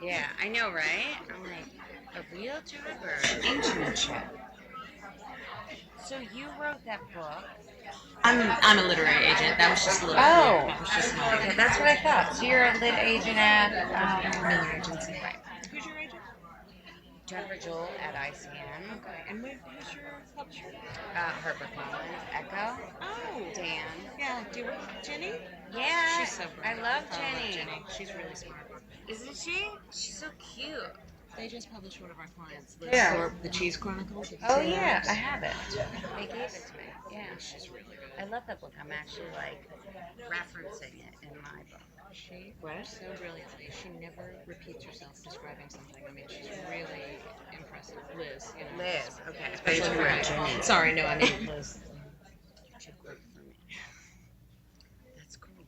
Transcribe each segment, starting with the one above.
Yeah, I know, right? I'm like, a real job or an internship? So you wrote that book. I'm a literary agent. That was just a little Oh, That was just okay, that's what I thought. So you're a lit agent at Miller Agency. right. Who's your agent? Jennifer Joel at ICN. Okay. And who's your publisher? HarperCollins, Echo, Oh, Dan. yeah. Do you work with Jenny? Yeah, She's so I bright. love Oh, I love Jenny. Jenny. She's really smart. Isn't she? She's so cute. They just published one of our clients, Liz Yeah. Thorpe, The Cheese Chronicles. Have you Oh seen yeah, that? I have it. They gave it to me. Yeah. She's really good. I love that book. I'm actually like referencing it in my book. She writes so brilliantly. She never repeats herself describing something. I mean, she's really impressive. Liz, you know. Liz, okay. Especially Right. Jenny. Sorry, no, I mean Liz. Too quick for me. That's cool.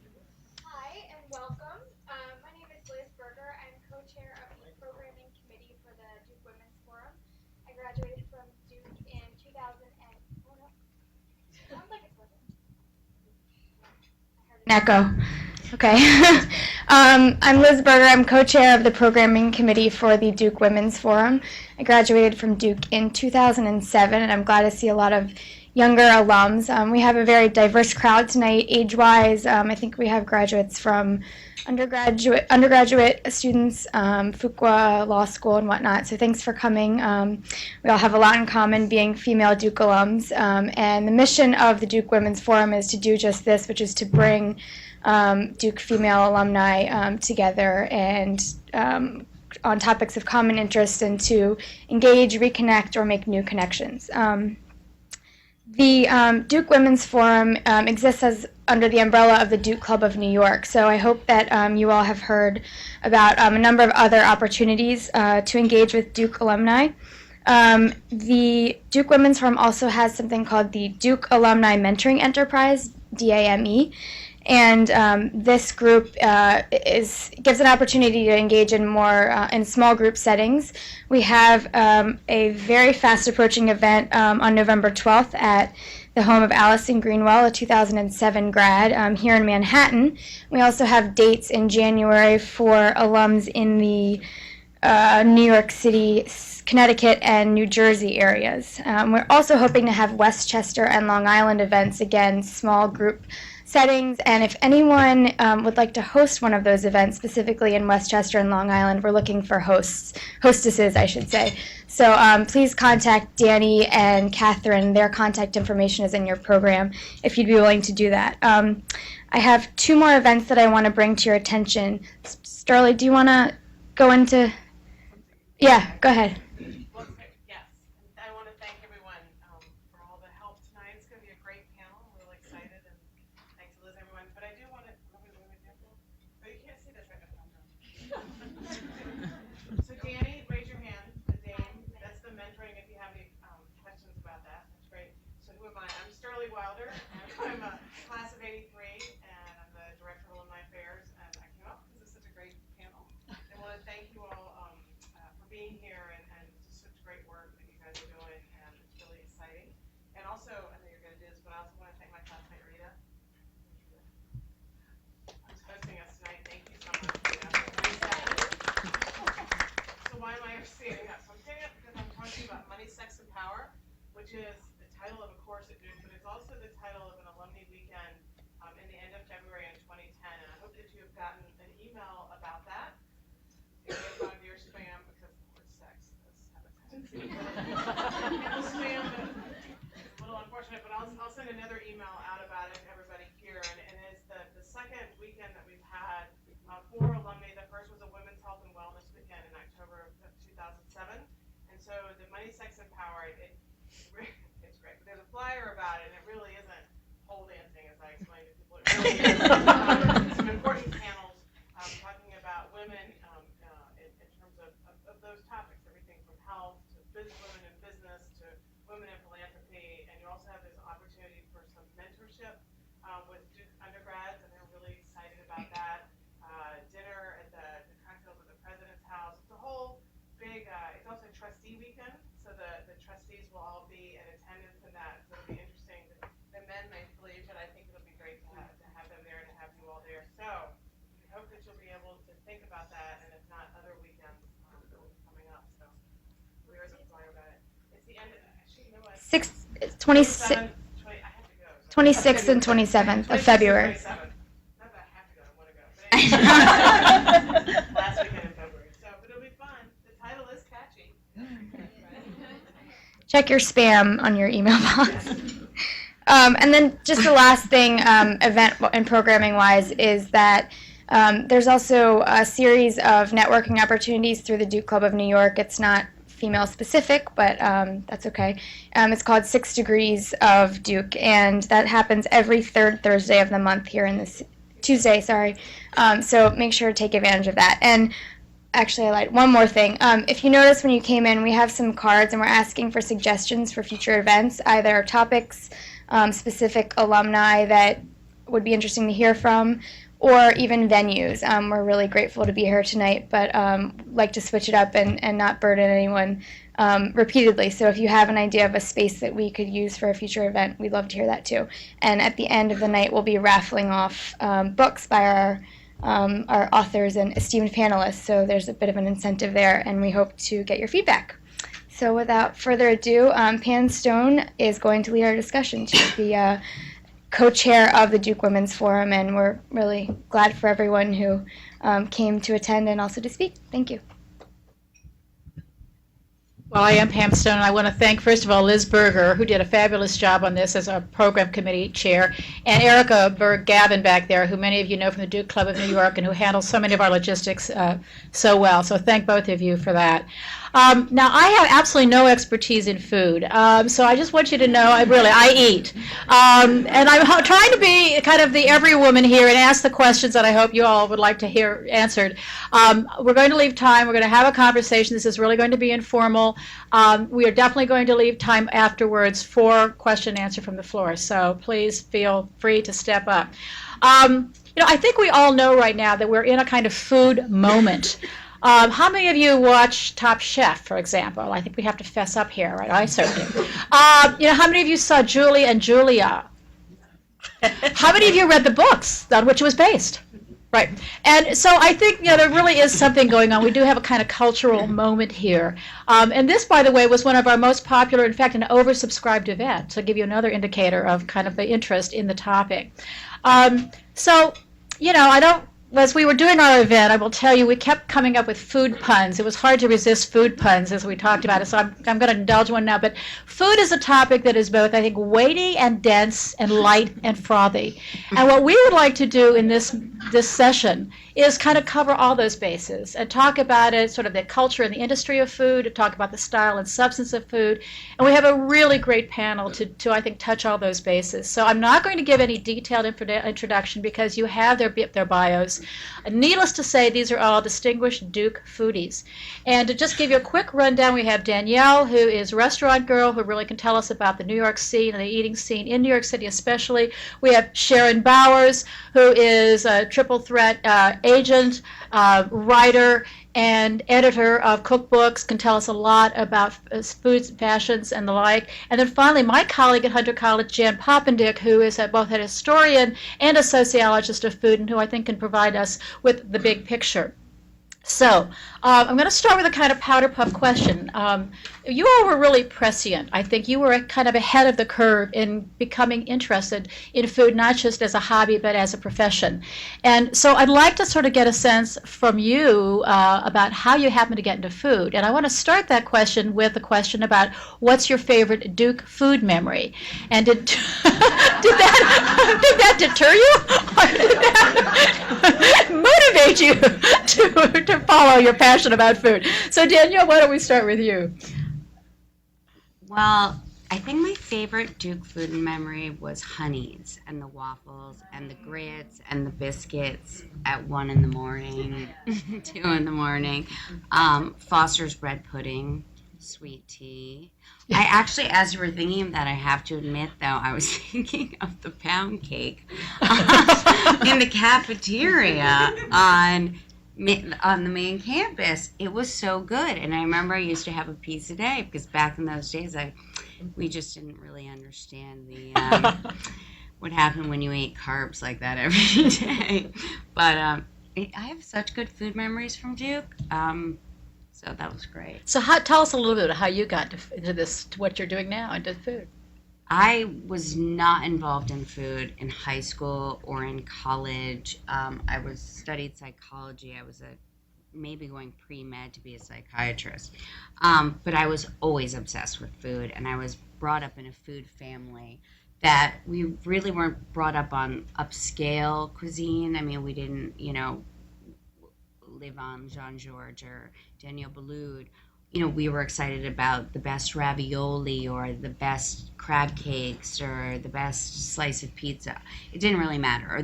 Hi and welcome. My name is Liz Berger. I'm co-chair of the programming committee for the Duke Women's Forum. I graduated from Duke in 2000 and oh no, sounds like it's working. I heard an echo. Okay. I'm Liz Berger. I'm co-chair of the programming committee for the Duke Women's Forum. I graduated from Duke in 2007, and I'm glad to see a lot of younger alums. We have a very diverse crowd tonight, age-wise. I think we have graduates from undergraduate students, Fuqua Law School, and whatnot. So thanks for coming. We all have a lot in common, being female Duke alums. And the mission of the Duke Women's Forum is to do just this, which is to bring Duke female alumni together and on topics of common interest and to engage, reconnect, or make new connections. The Duke Women's Forum exists as under the umbrella of the Duke Club of New York. So I hope that you all have heard about a number of other opportunities to engage with Duke alumni. The Duke Women's Forum also has something called the Duke Alumni Mentoring Enterprise, DAME. And this group gives an opportunity to engage in more in small group settings. We have a very fast approaching event on November 12th at the home of Allison Greenwell, a 2007 grad here in Manhattan. We also have dates in January for alums in the New York City, Connecticut, and New Jersey areas. We're also hoping to have Westchester and Long Island events, again, small group settings, and if anyone would like to host one of those events, specifically in Westchester and Long Island, we're looking for hostesses, I should say. So please contact Danny and Catherine. Their contact information is in your program if you'd be willing to do that. I have two more events that I want to bring to your attention. Starley, do you want to go into? Yeah, go ahead. Yes, and I want to thank everyone for all the help tonight. It's going to be a great panel. I'm really excited, and thanks to Liz, everyone. But I do want to. Oh, you can't see this right now. So Danny, raise your hand. The Dame. That's the mentoring. If you have any questions about that, that's great. So who am I? I'm Sterling Wilder. I'm a class of '83, and I'm the director of alumni affairs. And I came up because it's such a great panel. I want to thank you all for being here and just such great work that you guys are doing, and it's really exciting. And also, I know you're going to do this, but I also want to thank my classmate Rita, who's hosting us tonight. Thank you so much, Rita. So why am I standing up? So I'm standing up because I'm talking about Money, Sex, and Power, which is the title of a course at Duke, but it's also the title of an alumni weekend in the end of February in 2010. And I hope that you have gotten an email about that. It may have gone to your spam because the word sex does have a tendency to spam. It's a little unfortunate, but I'll send another email out about it to everybody here. And it's the second weekend that we've had for alumni. The first was a Women's Health and Wellness weekend in October of 2007. And so the Money, Sex, and Power, it's great. But there's a flyer about it, and it really isn't pole dancing, as I explained to people. It really is some important panels talking about women in terms of those topics, everything from health to women in business to women in philanthropy. And you also have this opportunity for some mentorship with Duke undergrads, and they're really excited about that. Dinner at the cocktails at the President's House. It's a whole big, it's also a trustee weekend, so the trustees will all be in attendance in that. So it'll be interesting. The men may believe it. I think it'll be great to have them there and to have you all there. So we hope that you'll be able to think about that, and if not, other weekends Where is it? Flying about it. It's the end. I should know it. 26th, 20, I have to go. So 26th and 27th of February. 27th. Not that I have to go. I want to go. But anyway, last weekend in February. So, but it'll be fun. The title is catchy. Check your spam on your email box. And then just the last thing, event and programming wise, is that there's also a series of networking opportunities through the Duke Club of New York. It's not female specific, but that's okay. It's called 6 Degrees of Duke, and that happens every third Thursday of the month here in this Tuesday, sorry. So make sure to take advantage of that. And actually, I lied. One more thing. If you notice when you came in, we have some cards, and we're asking for suggestions for future events, either topics, specific alumni that would be interesting to hear from, or even venues. We're really grateful to be here tonight, but like to switch it up and not burden anyone repeatedly. So if you have an idea of a space that we could use for a future event, we'd love to hear that too. And at the end of the night, we'll be raffling off books by our authors and esteemed panelists. So there's a bit of an incentive there, and we hope to get your feedback. So without further ado, Pan Stone is going to lead our discussion. She's the co-chair of the Duke Women's Forum, and we're really glad for everyone who came to attend and also to speak. Thank you. Well, I am Pam Stone, and I want to thank, first of all, Liz Berger, who did a fabulous job on this as our program committee chair, and Erica Berg-Gavin back there, who many of you know from the Duke Club of New York and who handles so many of our logistics so well. So thank both of you for that. Now, I have absolutely no expertise in food, so I just want you to know, I eat. And I'm trying to be kind of the every woman here and ask the questions that I hope you all would like to hear answered. We're going to leave time. We're going to have a conversation. This is really going to be informal. We are definitely going to leave time afterwards for question and answer from the floor, so please feel free to step up. I think we all know right now that we're in a kind of food moment. How many of you watch Top Chef, for example? I think we have to fess up here, right? I certainly do. How many of you saw Julie and Julia? How many of you read the books on which it was based? Right. And so I think, there really is something going on. We do have a kind of cultural moment here. And this, by the way, was one of our most popular, in fact, an oversubscribed event, to give you another indicator of kind of the interest in the topic. As we were doing our event, I will tell you, we kept coming up with food puns. It was hard to resist food puns as we talked about it, so I'm going to indulge one now. But food is a topic that is both, I think, weighty and dense and light and frothy. And what we would like to do in this session is kind of cover all those bases and talk about it, sort of the culture and the industry of food, talk about the style and substance of food. And we have a really great panel to I think, touch all those bases. So I'm not going to give any detailed introduction because you have their bios. Needless to say, these are all distinguished Duke foodies. And to just give you a quick rundown, we have Danyelle, who is a restaurant girl who really can tell us about the New York scene and the eating scene in New York City especially. We have Sharon Bowers, who is a triple threat agent, writer, and editor of cookbooks, can tell us a lot about foods, fashions, and the like. And then finally, my colleague at Hunter College, Jan Poppendieck, who is both a historian and a sociologist of food, and who I think can provide us with the big picture. So I'm going to start with a kind of powder puff question. You all were really prescient. I think you were kind of ahead of the curve in becoming interested in food, not just as a hobby, but as a profession. And so I'd like to sort of get a sense from you about how you happen to get into food. And I want to start that question with a question about what's your favorite Duke food memory? And did that deter you? Or did that motivate you to follow your passion about food? So Danielle, why don't we start with you? Well, I think my favorite Duke food memory was Honey's and the waffles and the grits and the biscuits at 1 in the morning, 2 in the morning, Foster's bread pudding, sweet tea. I actually, as you were thinking of that, I have to admit, though, I was thinking of the pound cake in the cafeteria on the main campus. It was so good, and I remember I used to have a piece a day because back in those days we just didn't really understand what happened when you ate carbs like that every day. But I have such good food memories from Duke, so So that was great. So tell us a little bit of how you got into this, to what you're doing now, into food. I was not involved in food in high school or in college. I studied psychology. I was maybe going pre-med to be a psychiatrist. But I was always obsessed with food, and I was brought up in a food family that we really weren't brought up on upscale cuisine. I mean, we didn't, live on Jean-Georges or Daniel Boulud. We were excited about the best ravioli or the best crab cakes or the best slice of pizza. It didn't really matter. Or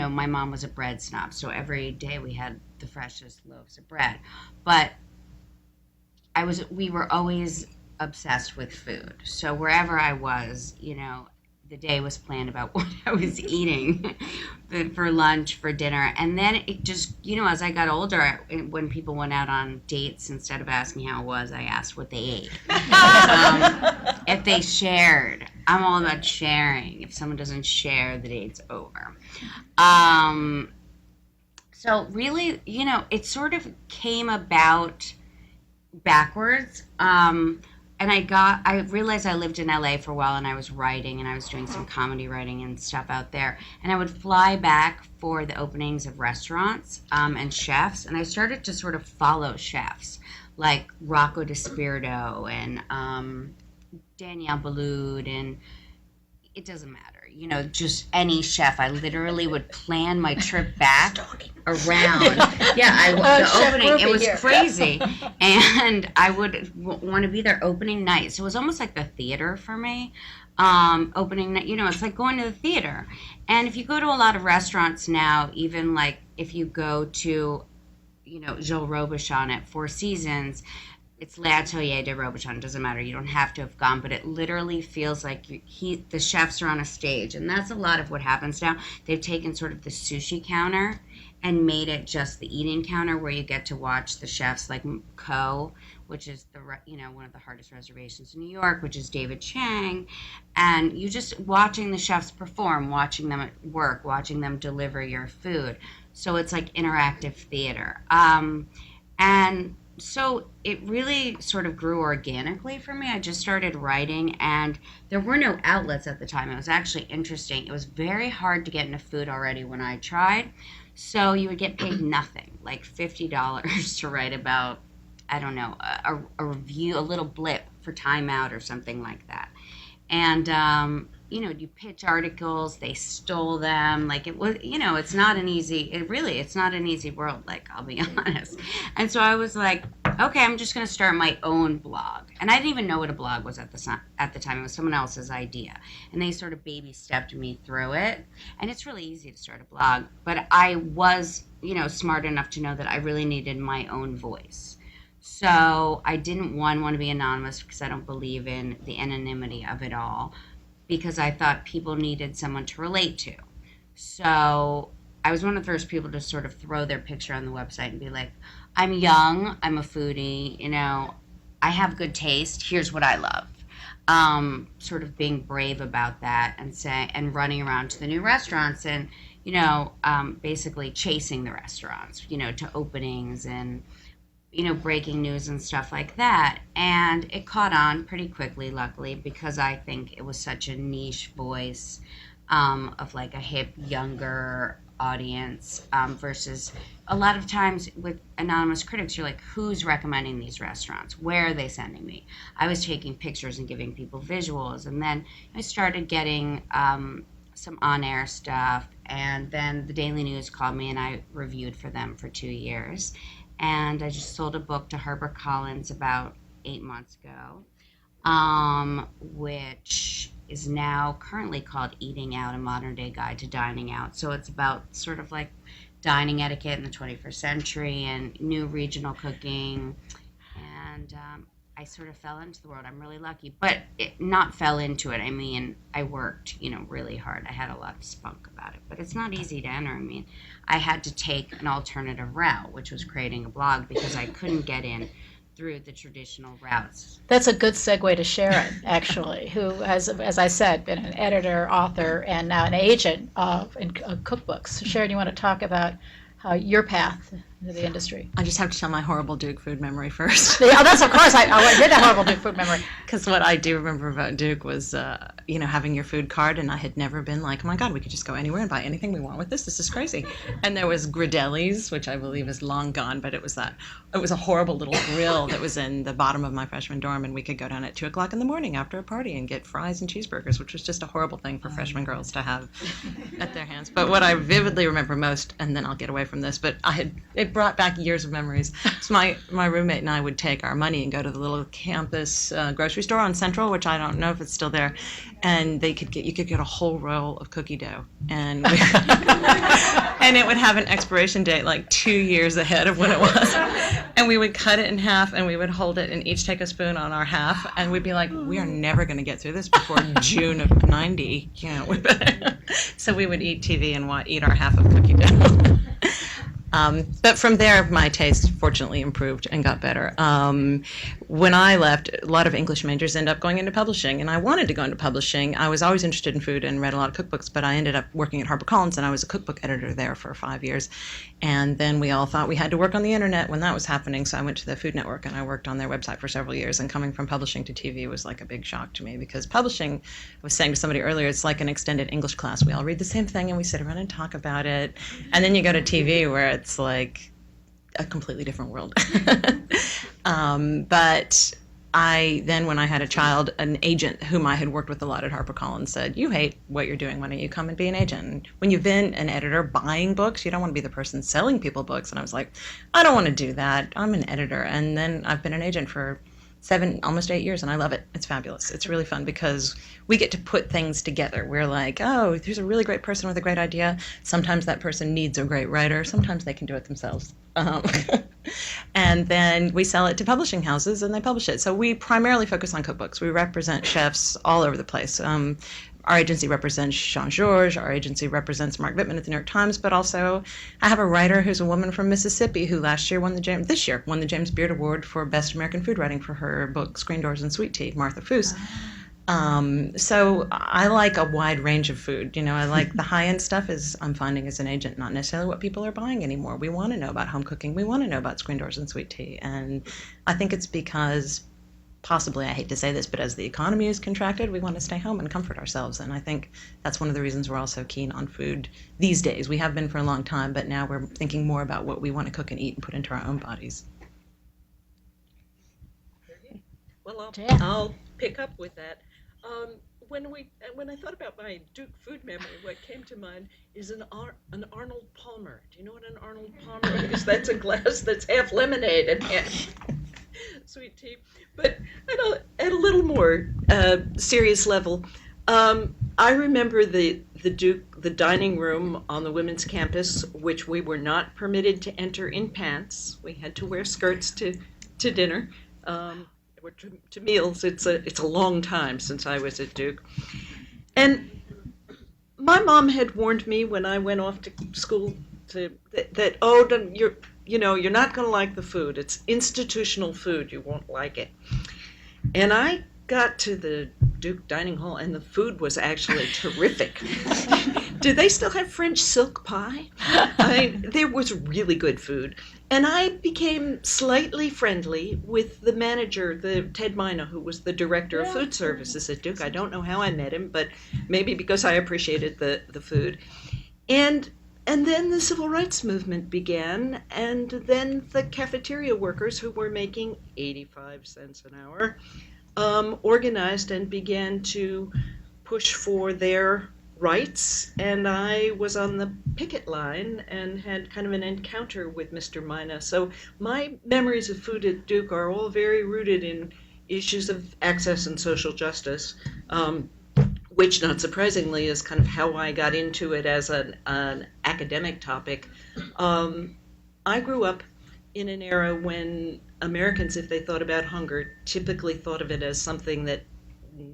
my mom was a bread snob, so every day we had the freshest loaves of bread. But we were always obsessed with food. So wherever I was, the day was planned about what I was eating for lunch, for dinner. And then it just, as I got older, when people went out on dates, instead of asking how it was, I asked what they ate. If they shared. I'm all about sharing. If someone doesn't share, the date's over. So really, it sort of came about backwards. And I realized I lived in LA for a while, and I was writing, and I was doing some comedy writing and stuff out there. And I would fly back for the openings of restaurants and chefs, and I started to sort of follow chefs like Rocco DiSpirito and Danielle Boulud, and it doesn't matter, just any chef. I literally would plan my trip back around. Yeah, the opening, it was crazy. And I would want to be there opening night. So it was almost like the theater for me. Opening night, it's like going to the theater. And if you go to a lot of restaurants now, even like if you go to, Joel Robuchon at Four Seasons, it's L'Atelier de Robuchon. It doesn't matter. You don't have to have gone, but it literally feels like the chefs are on a stage. And that's a lot of what happens now. They've taken sort of the sushi counter and made it just the eating counter, where you get to watch the chefs like Ko, which is one of the hardest reservations in New York, which is David Chang. And you just watching the chefs perform, watching them at work, watching them deliver your food. So it's like interactive theater. And so it really sort of grew organically for me. I just started writing, and there were no outlets at the time. It was actually interesting. It was very hard to get into food already when I tried. So you would get paid nothing, like $50 to write about, I don't know, a review, a little blip for Time Out or something like that. And, you pitch articles, they stole them. Like it was, it's not an easy world, like, I'll be honest. And so I was like, okay, I'm just going to start my own blog. And I didn't even know what a blog was at the time. It was someone else's idea. And they sort of baby stepped me through it. And it's really easy to start a blog. But I was, smart enough to know that I really needed my own voice. So I didn't, want to be anonymous, because I don't believe in the anonymity of it all, because I thought people needed someone to relate to. So I was one of the first people to sort of throw their picture on the website and be like, I'm young, I'm a foodie, I have good taste, here's what I love. Sort of being brave about that, and running around to the new restaurants and, basically chasing the restaurants, to openings and, breaking news and stuff like that. And it caught on pretty quickly, luckily, because I think it was such a niche voice of like a hip, younger audience versus a lot of times with anonymous critics, you're like, who's recommending these restaurants? Where are they sending me? I was taking pictures and giving people visuals. And then I started getting some on-air stuff. And then the Daily News called me, and I reviewed for them for 2 years. And I just sold a book to HarperCollins about 8 months ago, which is now currently called Eating Out, a Modern Day Guide to Dining Out. So it's about sort of like dining etiquette in the 21st century and new regional cooking. And I sort of fell into the world. I'm really lucky, but not fell into it. I mean, I worked, really hard. I had a lot of spunk about it, but it's not easy to enter. I mean, I had to take an alternative route, which was creating a blog, because I couldn't get in through the traditional routes. That's a good segue to Sharon, actually, who has, as I said, been an editor, author, and now an agent in cookbooks. Sharon, you want to talk about how your path into the industry? I just have to tell my horrible Duke food memory first. Yeah, that's of course. I hear that horrible Duke food memory. Because what I do remember about Duke was, having your food card, and I had never been like, oh my God, we could just go anywhere and buy anything we want with this. This is crazy. And there was Gridelli's, which I believe is long gone, but it was a horrible little grill that was in the bottom of my freshman dorm, and we could go down at 2:00 in the morning after a party and get fries and cheeseburgers, which was just a horrible thing for freshman girls to have at their hands. But what I vividly remember most, and then I'll get away from this, but it brought back years of memories. So my roommate and I would take our money and go to the little campus grocery store on Central, which I don't know if it's still there, and you could get a whole roll of cookie dough, and and it would have an expiration date like 2 years ahead of when it was, and we would cut it in half, and we would hold it and each take a spoon on our half, and we'd be like, we are never going to get through this before June of '90. So we would eat TV and eat our half of cookie dough. But from there, my taste fortunately improved and got better. When I left, a lot of English majors end up going into publishing, and I wanted to go into publishing. I was always interested in food and read a lot of cookbooks, but I ended up working at HarperCollins, and I was a cookbook editor there for 5 years. And then we all thought we had to work on the internet when that was happening, so I went to the Food Network, and I worked on their website for several years. And coming from publishing to TV was like a big shock to me, because publishing, I was saying to somebody earlier, it's like an extended English class. We all read the same thing, and we sit around and talk about it. And then you go to TV, where it's like a completely different world. But when I had a child, an agent whom I had worked with a lot at HarperCollins said, you hate what you're doing, why don't you come and be an agent? And when you've been an editor buying books, you don't want to be the person selling people books. And I was like, I don't want to do that. I'm an editor. And then I've been an agent for 7, almost 8 years, and I love it. It's fabulous. It's really fun because we get to put things together. We're like, oh, there's a really great person with a great idea. Sometimes that person needs a great writer. Sometimes they can do it themselves. And then we sell it to publishing houses, and they publish it. So we primarily focus on cookbooks. We represent chefs all over the place. Our agency represents Jean-Georges. Our agency represents Mark Bittman at the New York Times, but also I have a writer who's a woman from Mississippi who this year won the James Beard Award for Best American Food Writing for her book Screen Doors and Sweet Tea, Martha Foose. So I like a wide range of food. I like the high-end stuff I'm finding as an agent, not necessarily what people are buying anymore. We want to know about home cooking. We want to know about Screen Doors and Sweet Tea. And I think it's because possibly, I hate to say this, but as the economy is contracted, we want to stay home and comfort ourselves. And I think that's one of the reasons we're all so keen on food these days. We have been for a long time, but now we're thinking more about what we want to cook and eat and put into our own bodies. Well, I'll pick up with that. When I thought about my Duke food memory, what came to mind is an Arnold Palmer. Do you know what an Arnold Palmer is? That's a glass that's half lemonade and half sweet tea. But at a little more serious level, I remember the dining room on the women's campus, which we were not permitted to enter in pants. We had to wear skirts to dinner. Or to meals. It's a long time since I was at Duke, and my mom had warned me when I went off to school that you're not going to like the food. It's institutional food. You won't like it. And I got to the Duke dining hall, and the food was actually terrific. Do they still have French silk pie? There was really good food. And I became slightly friendly with the manager, Ted Mina, who was the director of food services at Duke. I don't know how I met him, but maybe because I appreciated the food. And then the civil rights movement began, and then the cafeteria workers, who were making 85 cents an hour, organized and began to push for their rights, and I was on the picket line and had kind of an encounter with Mr. Mina. So my memories of food at Duke are all very rooted in issues of access and social justice, which, not surprisingly, is kind of how I got into it as an academic topic. I grew up in an era when Americans, if they thought about hunger, typically thought of it as something that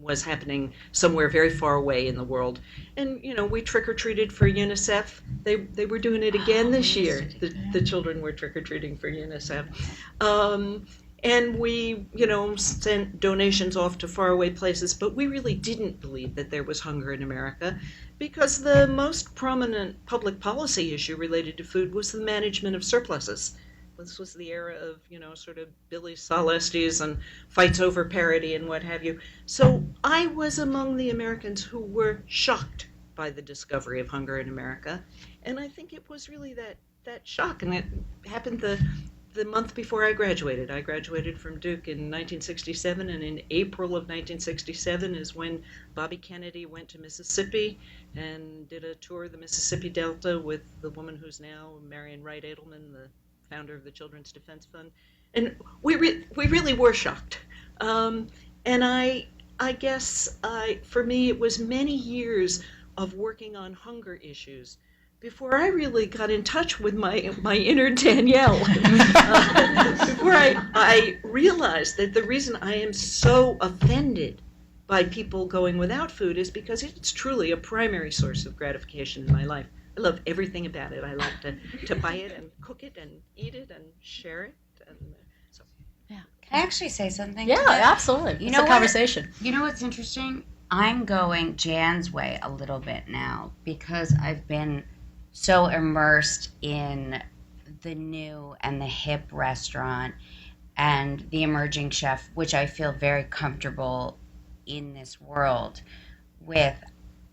was happening somewhere very far away in the world. And, we trick-or-treated for UNICEF. They were doing it again this year. The children were trick-or-treating for UNICEF. And we, sent donations off to faraway places, but we really didn't believe that there was hunger in America because the most prominent public policy issue related to food was the management of surpluses. This was the era of, sort of Billy Solestes and fights over parity and what have you. So I was among the Americans who were shocked by the discovery of hunger in America. And I think it was really that shock. And it happened the month before I graduated. I graduated from Duke in 1967, and in April of 1967 is when Bobby Kennedy went to Mississippi and did a tour of the Mississippi Delta with the woman who's now Marion Wright Edelman, the founder of the Children's Defense Fund. And we really were shocked. And I guess for me it was many years of working on hunger issues before I really got in touch with my inner Danyelle. Before I realized that the reason I am so offended by people going without food is because it's truly a primary source of gratification in my life. I love everything about it. I like to buy it and cook it and eat it and share it. And so. Can I actually say something? Yeah, to that? absolutely. You It's know a what? conversation. You know what's interesting? I'm going Jan's way a little bit now because I've been so immersed in the new and the hip restaurant and the emerging chef, which I feel very comfortable in this world with.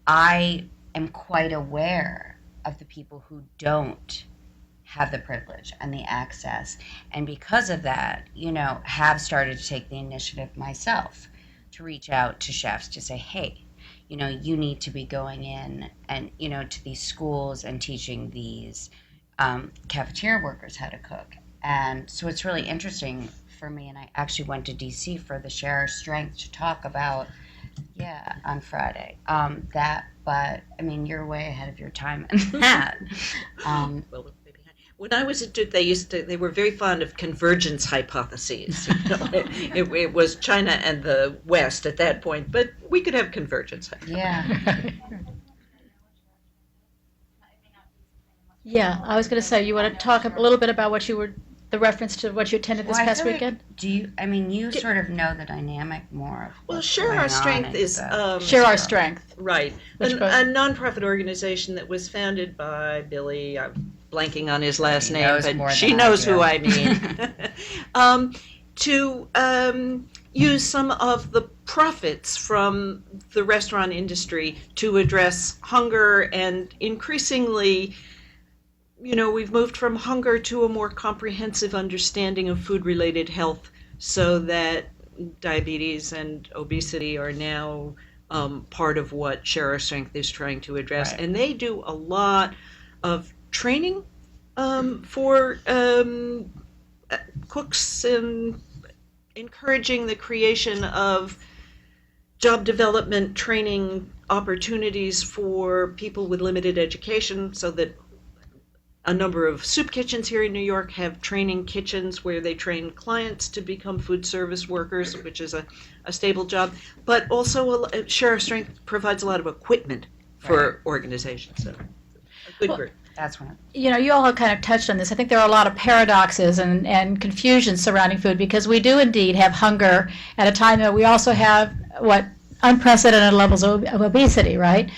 I am quite aware of the people who don't have the privilege and the access, and because of that, have started to take the initiative myself to reach out to chefs to say, hey, you need to be going in and, to these schools and teaching these cafeteria workers how to cook. And so it's really interesting for me. And I actually went to DC for the Share Our Strength to talk about, on Friday. But I mean, you're way ahead of your time in that. Well, when I was at Duke, they were very fond of convergence hypotheses. It was China and the West at that point, but we could have convergence hypotheses. Yeah. Yeah, I was going to say, you want to talk a little bit about the reference to what you attended this Well, I past feel like- weekend? you sort of know the dynamic more. Of Well, what's Share going Our on Strength and is stuff. Share Our Strength. right, a Which book? nonprofit organization that was founded by Billy. I'm blanking on his last He name, knows but more she than I knows do. who I mean. To use some of the profits from the restaurant industry to address hunger, and increasingly, we've moved from hunger to a more comprehensive understanding of food-related health, so that diabetes and obesity are now part of what Share Our Strength is trying to address. Right. And they do a lot of training for cooks, and encouraging the creation of job development training opportunities for people with limited education, so that a number of soup kitchens here in New York have training kitchens where they train clients to become food service workers, which is a stable job. But also, Share Our Strength provides a lot of equipment for organizations. So, a good group. That's one. You all have kind of touched on this. I think there are a lot of paradoxes and confusion surrounding food, because we do indeed have hunger at a time that we also have unprecedented levels of obesity, right?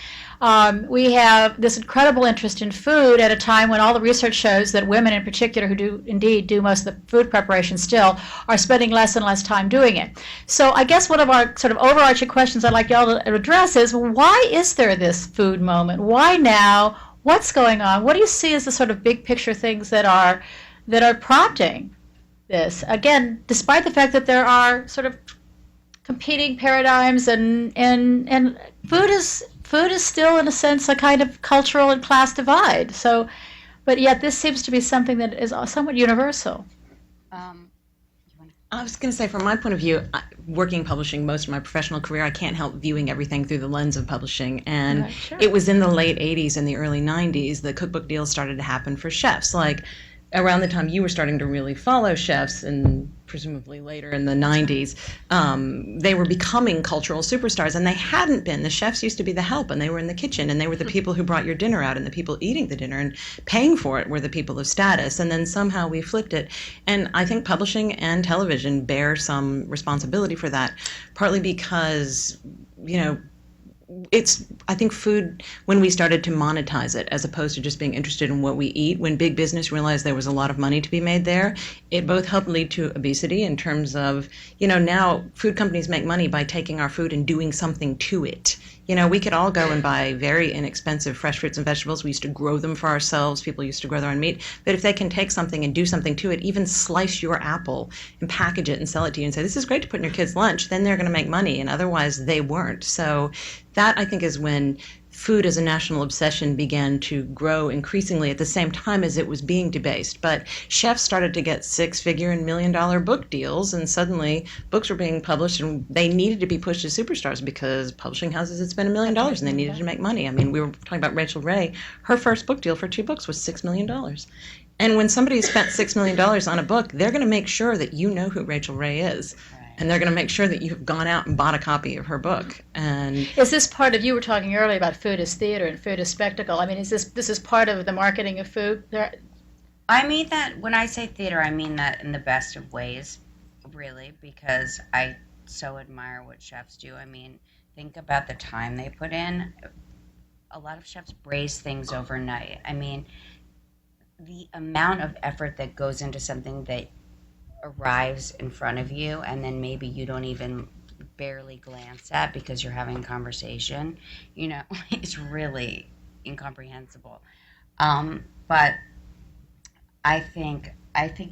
We have this incredible interest in food at a time when all the research shows that women in particular, who do most of the food preparation still, are spending less and less time doing it. So I guess one of our sort of overarching questions I'd like y'all to address is, why is there this food moment? Why now? What's going on? What do you see as the sort of big picture things that are prompting this? Again, despite the fact that there are sort of competing paradigms, and food is still, in a sense, a kind of cultural and class divide. So, but yet this seems to be something that is somewhat universal. I was going to say, from my point of view, working in publishing most of my professional career, I can't help viewing everything through the lens of publishing. And Right, sure. it was in the late 80s and the early 90s that cookbook deals started to happen for chefs. Like, around the time you were starting to really follow chefs, and presumably later in the 90s, they were becoming cultural superstars, and they hadn't been. The chefs used to be the help, and they were in the kitchen, and they were the people who brought your dinner out, and the people eating the dinner and paying for it were the people of status. And then somehow we flipped it. And I think publishing and television bear some responsibility for that, partly because, I think food, when we started to monetize it as opposed to just being interested in what we eat, when big business realized there was a lot of money to be made there, it both helped lead to obesity in terms of, now food companies make money by taking our food and doing something to it. We could all go and buy very inexpensive fresh fruits and vegetables. We used to grow them for ourselves. People used to grow their own meat. But if they can take something and do something to it, even slice your apple and package it and sell it to you and say, this is great to put in your kid's lunch, then they're going to make money. And otherwise they weren't. So that, I think, is when food as a national obsession began to grow increasingly at the same time as it was being debased. But chefs started to get six-figure and million-dollar book deals, and suddenly books were being published, and they needed to be pushed as superstars because publishing houses had spent $1 million, and they needed to make money. I mean, we were talking about Rachel Ray. Her first book deal for 2 books was $6 million. And when somebody spent $6 million on a book, they're going to make sure that you know who Rachel Ray is. And they're going to make sure that you've gone out and bought a copy of her book. And Is this part of, you were talking earlier about food as theater and food as spectacle. I mean, this is part of the marketing of food? I mean that, when I say theater, I mean that in the best of ways, really, because I so admire what chefs do. I mean, think about the time they put in. A lot of chefs braise things overnight. I mean, the amount of effort that goes into something that arrives in front of you and then maybe you don't even barely glance at because you're having a conversation, it's really incomprehensible. But I think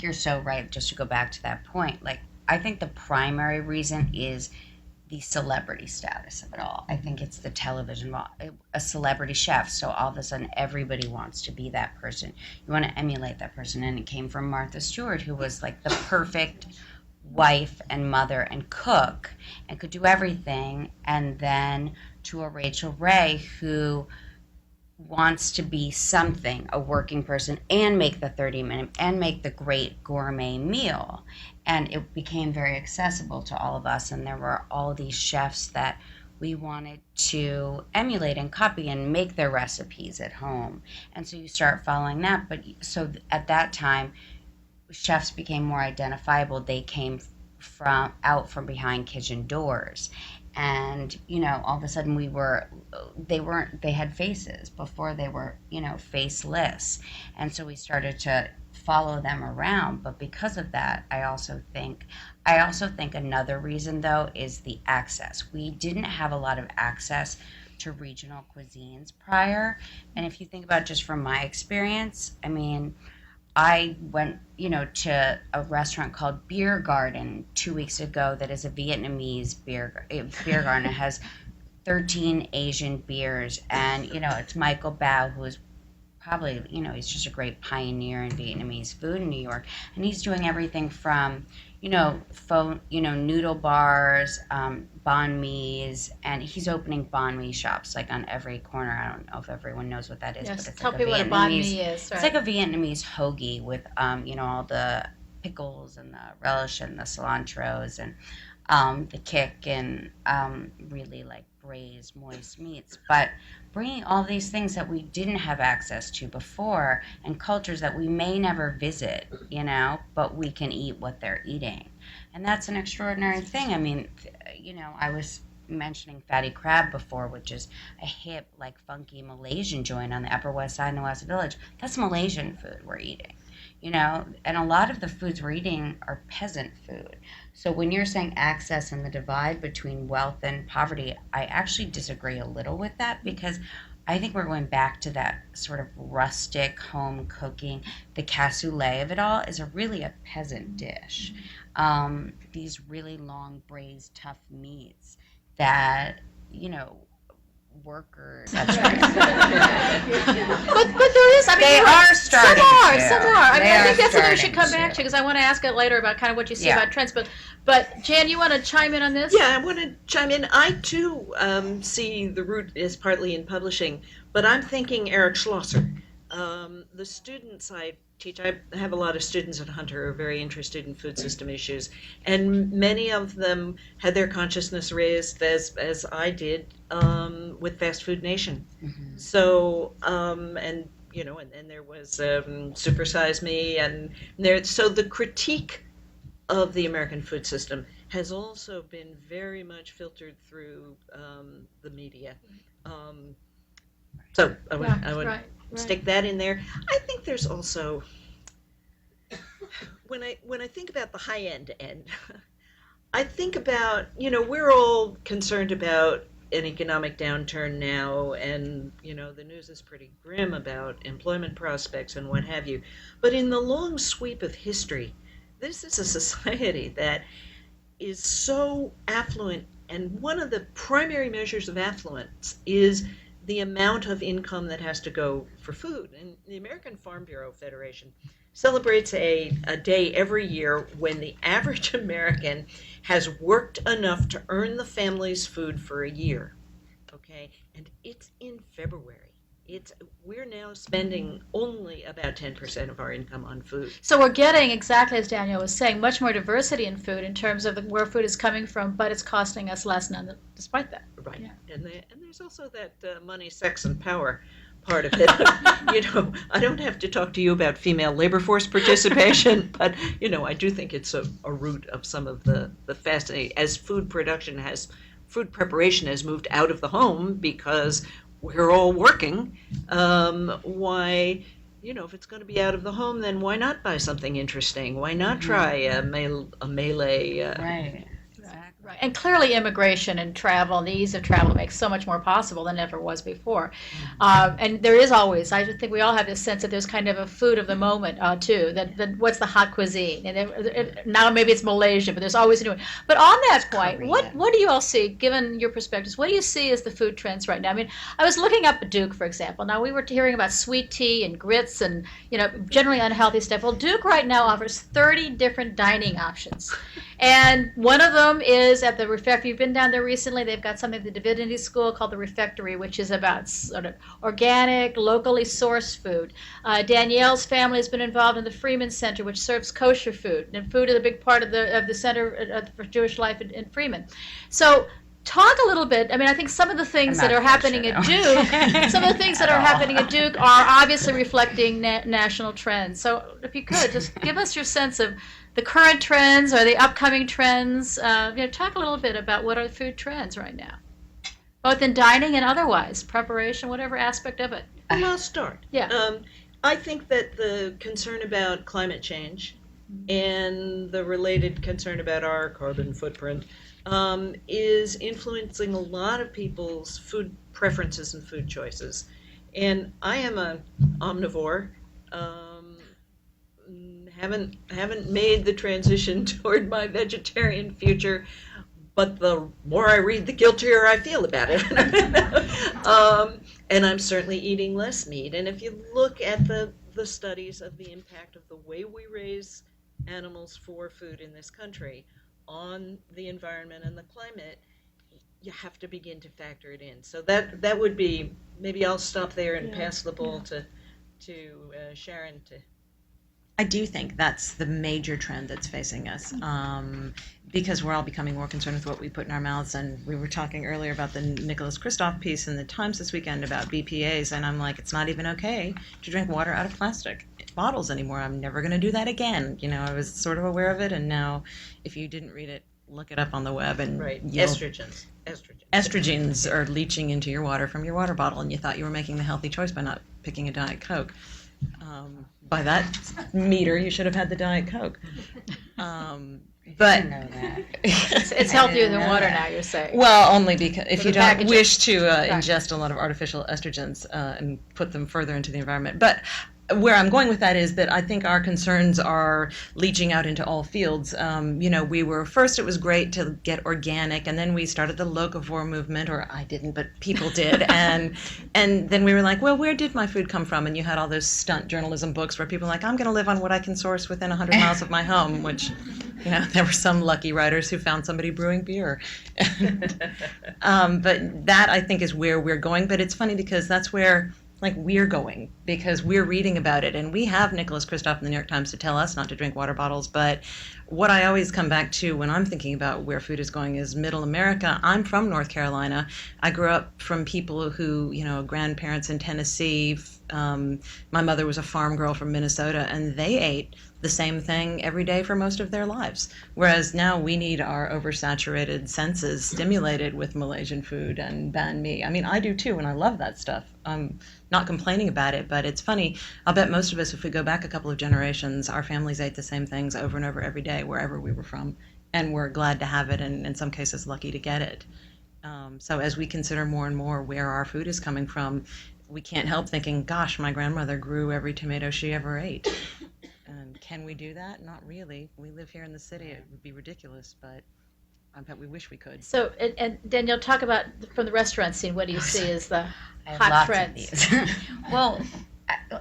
you're so right. Just to go back to that point, I think the primary reason is the celebrity status of it all. I think it's the television, a celebrity chef. So all of a sudden, everybody wants to be that person. You want to emulate that person. And it came from Martha Stewart, who was like the perfect wife and mother and cook and could do everything. And then to a Rachel Ray, who wants to be something, a working person, and make the 30-minute and make the great gourmet meal. And it became very accessible to all of us, and there were all these chefs that we wanted to emulate and copy and make their recipes at home. And so you start following that. But so at that time, chefs became more identifiable. They came out from behind kitchen doors. And, all of a sudden they had faces before they were, faceless. And so we started to follow them around. But because of that, I also think another reason, though, is the access. We didn't have a lot of access to regional cuisines prior. And if you think about it, just from my experience, I mean, I went, to a restaurant called Beer Garden 2 weeks ago that is a Vietnamese beer garden. It has 13 Asian beers, and, it's Michael Bao, who is probably, he's just a great pioneer in Vietnamese food in New York. And he's doing everything from, noodle bars, banh mi's, and he's opening banh mi shops on every corner. I don't know if everyone knows what that is, Yes, but it's tell like people a what a banh Vietnamese. mi is. Right. It's like a Vietnamese hoagie with, all the pickles and the relish and the cilantros and the kick and really braised moist meats. But bringing all these things that we didn't have access to before and cultures that we may never visit, but we can eat what they're eating. And that's an extraordinary thing. I mean, I was mentioning Fatty Crab before, which is a hip, funky Malaysian joint on the Upper West Side in the West Village. That's Malaysian food we're eating, and a lot of the foods we're eating are peasant food. So when you're saying access and the divide between wealth and poverty, I actually disagree a little with that, because I think we're going back to that sort of rustic home cooking. The cassoulet of it all is really a peasant dish. These really long braised tough meats that, workers. That's right. But there is, I mean, They are starting Some to. are. I mean, They I think are that's something we should starting come back to, to. because I want to ask it later about kind of what you see Yeah. about trends. But Jan, you want to chime in on this? Yeah, I want to chime in. I too see the root is partly in publishing, but I'm thinking Eric Schlosser. The students I teach, I have a lot of students at Hunter who are very interested in food system issues, and many of them had their consciousness raised as I did with Fast Food Nation. So and you know, and there was Super Size Me, and there. So the critique of the American food system has also been very much filtered through the media. So I would stick that in there. I think there's also, when I think about the high end, I think about, you know, we're all concerned about an economic downturn now, and you know the news is pretty grim about employment prospects and what have you. But in the long sweep of history, this is a society that is so affluent, and one of the primary measures of affluence is the amount of income that has to go for food. And the American Farm Bureau Federation celebrates a day every year when the average American has worked enough to earn the family's food for a year. Okay, and it's in February. We're now spending only about 10% of our income on food. So we're getting, exactly as Danielle was saying, much more diversity in food in terms of where food is coming from, but it's costing us less despite that. Right. Yeah. And there's also that money, sex, and power part of it. You know, I don't have to talk to you about female labor force participation, but, you know, I do think it's a root of some of the fascinating, as food preparation has moved out of the home because we're all working, why, you know, if it's going to be out of the home, then why not buy something interesting? Why not try a Malay? Right. Right. And clearly immigration and travel and the ease of travel makes so much more possible than ever was before. And there is always, I think we all have this sense that there's kind of a food of the moment too, that what's the hot cuisine? And now maybe it's Malaysia, but there's always a new one. But on that point, what do you all see, given your perspectives, what do you see as the food trends right now? I mean, I was looking up Duke, for example. Now we were hearing about sweet tea and grits and, you know, generally unhealthy stuff. Well, Duke right now offers 30 different dining options. And one of them is at the Refectory. You've been down there recently. They've got something at the Divinity School called the Refectory, which is about sort of organic, locally sourced food. Danielle's family has been involved in the Freeman Center, which serves kosher food. And food is a big part of the Center for Jewish Life in Freeman. So talk a little bit. I mean, I think some of the things that are happening at Duke, some of the things that are happening at Duke are obviously reflecting national trends. So if you could, just give us your sense of the current trends or the upcoming trends. Talk a little bit about what are the food trends right now, both in dining and otherwise, preparation, whatever aspect of it. Well, I'll start. Yeah. I think that the concern about climate change and the related concern about our carbon footprint is influencing a lot of people's food preferences and food choices. And I am an omnivore. Haven't made the transition toward my vegetarian future, but the more I read, the guiltier I feel about it. And I'm certainly eating less meat. And if you look at the studies of the impact of the way we raise animals for food in this country on the environment and the climate, you have to begin to factor it in. So that would be, maybe I'll stop there and pass the ball to Sharon to. I do think that's the major trend that's facing us, because we're all becoming more concerned with what we put in our mouths. And we were talking earlier about the Nicholas Kristof piece in the Times this weekend about BPAs, and I'm like, it's not even okay to drink water out of plastic bottles anymore. I'm never going to do that again. You know, I was sort of aware of it, and now if you didn't read it, look it up on the web. And Estrogens. Estrogens are leaching into your water from your water bottle, and you thought you were making the healthy choice by not picking a Diet Coke. By that meter, you should have had the Diet Coke. But it's healthier than water now, you're saying. Well, only because if you don't packaging. wish to ingest a lot of artificial estrogens and put them further into the environment. But where I'm going with that is that I think our concerns are leaching out into all fields. We were first, it was great to get organic, and then we started the locavore movement, or I didn't, but people did. and then we were like, well, where did my food come from? And you had all those stunt journalism books where people were like, I'm going to live on what I can source within 100 miles of my home, which, there were some lucky writers who found somebody brewing beer. But that, I think, is where we're going. But it's funny because that's where like we're going because we're reading about it, and we have Nicholas Kristof in the New York Times to tell us not to drink water bottles. But what I always come back to when I'm thinking about where food is going is middle America. I'm from North Carolina. I grew up from people who, grandparents in Tennessee. My mother was a farm girl from Minnesota, and they ate the same thing every day for most of their lives. Whereas now we need our oversaturated senses stimulated with Malaysian food and banh mi. I mean, I do too, and I love that stuff. I'm not complaining about it, but it's funny. I'll bet most of us, if we go back a couple of generations, our families ate the same things over and over every day, wherever we were from, and we're glad to have it, and in some cases lucky to get it. So as we consider more and more where our food is coming from, we can't help thinking, gosh, my grandmother grew every tomato she ever ate. And can we do that? Not really. We live here in the city. It would be ridiculous, but I bet we wish we could. So, and Danielle, talk about from the restaurant scene. What do you see as the I have hot lots trends? of these. Well,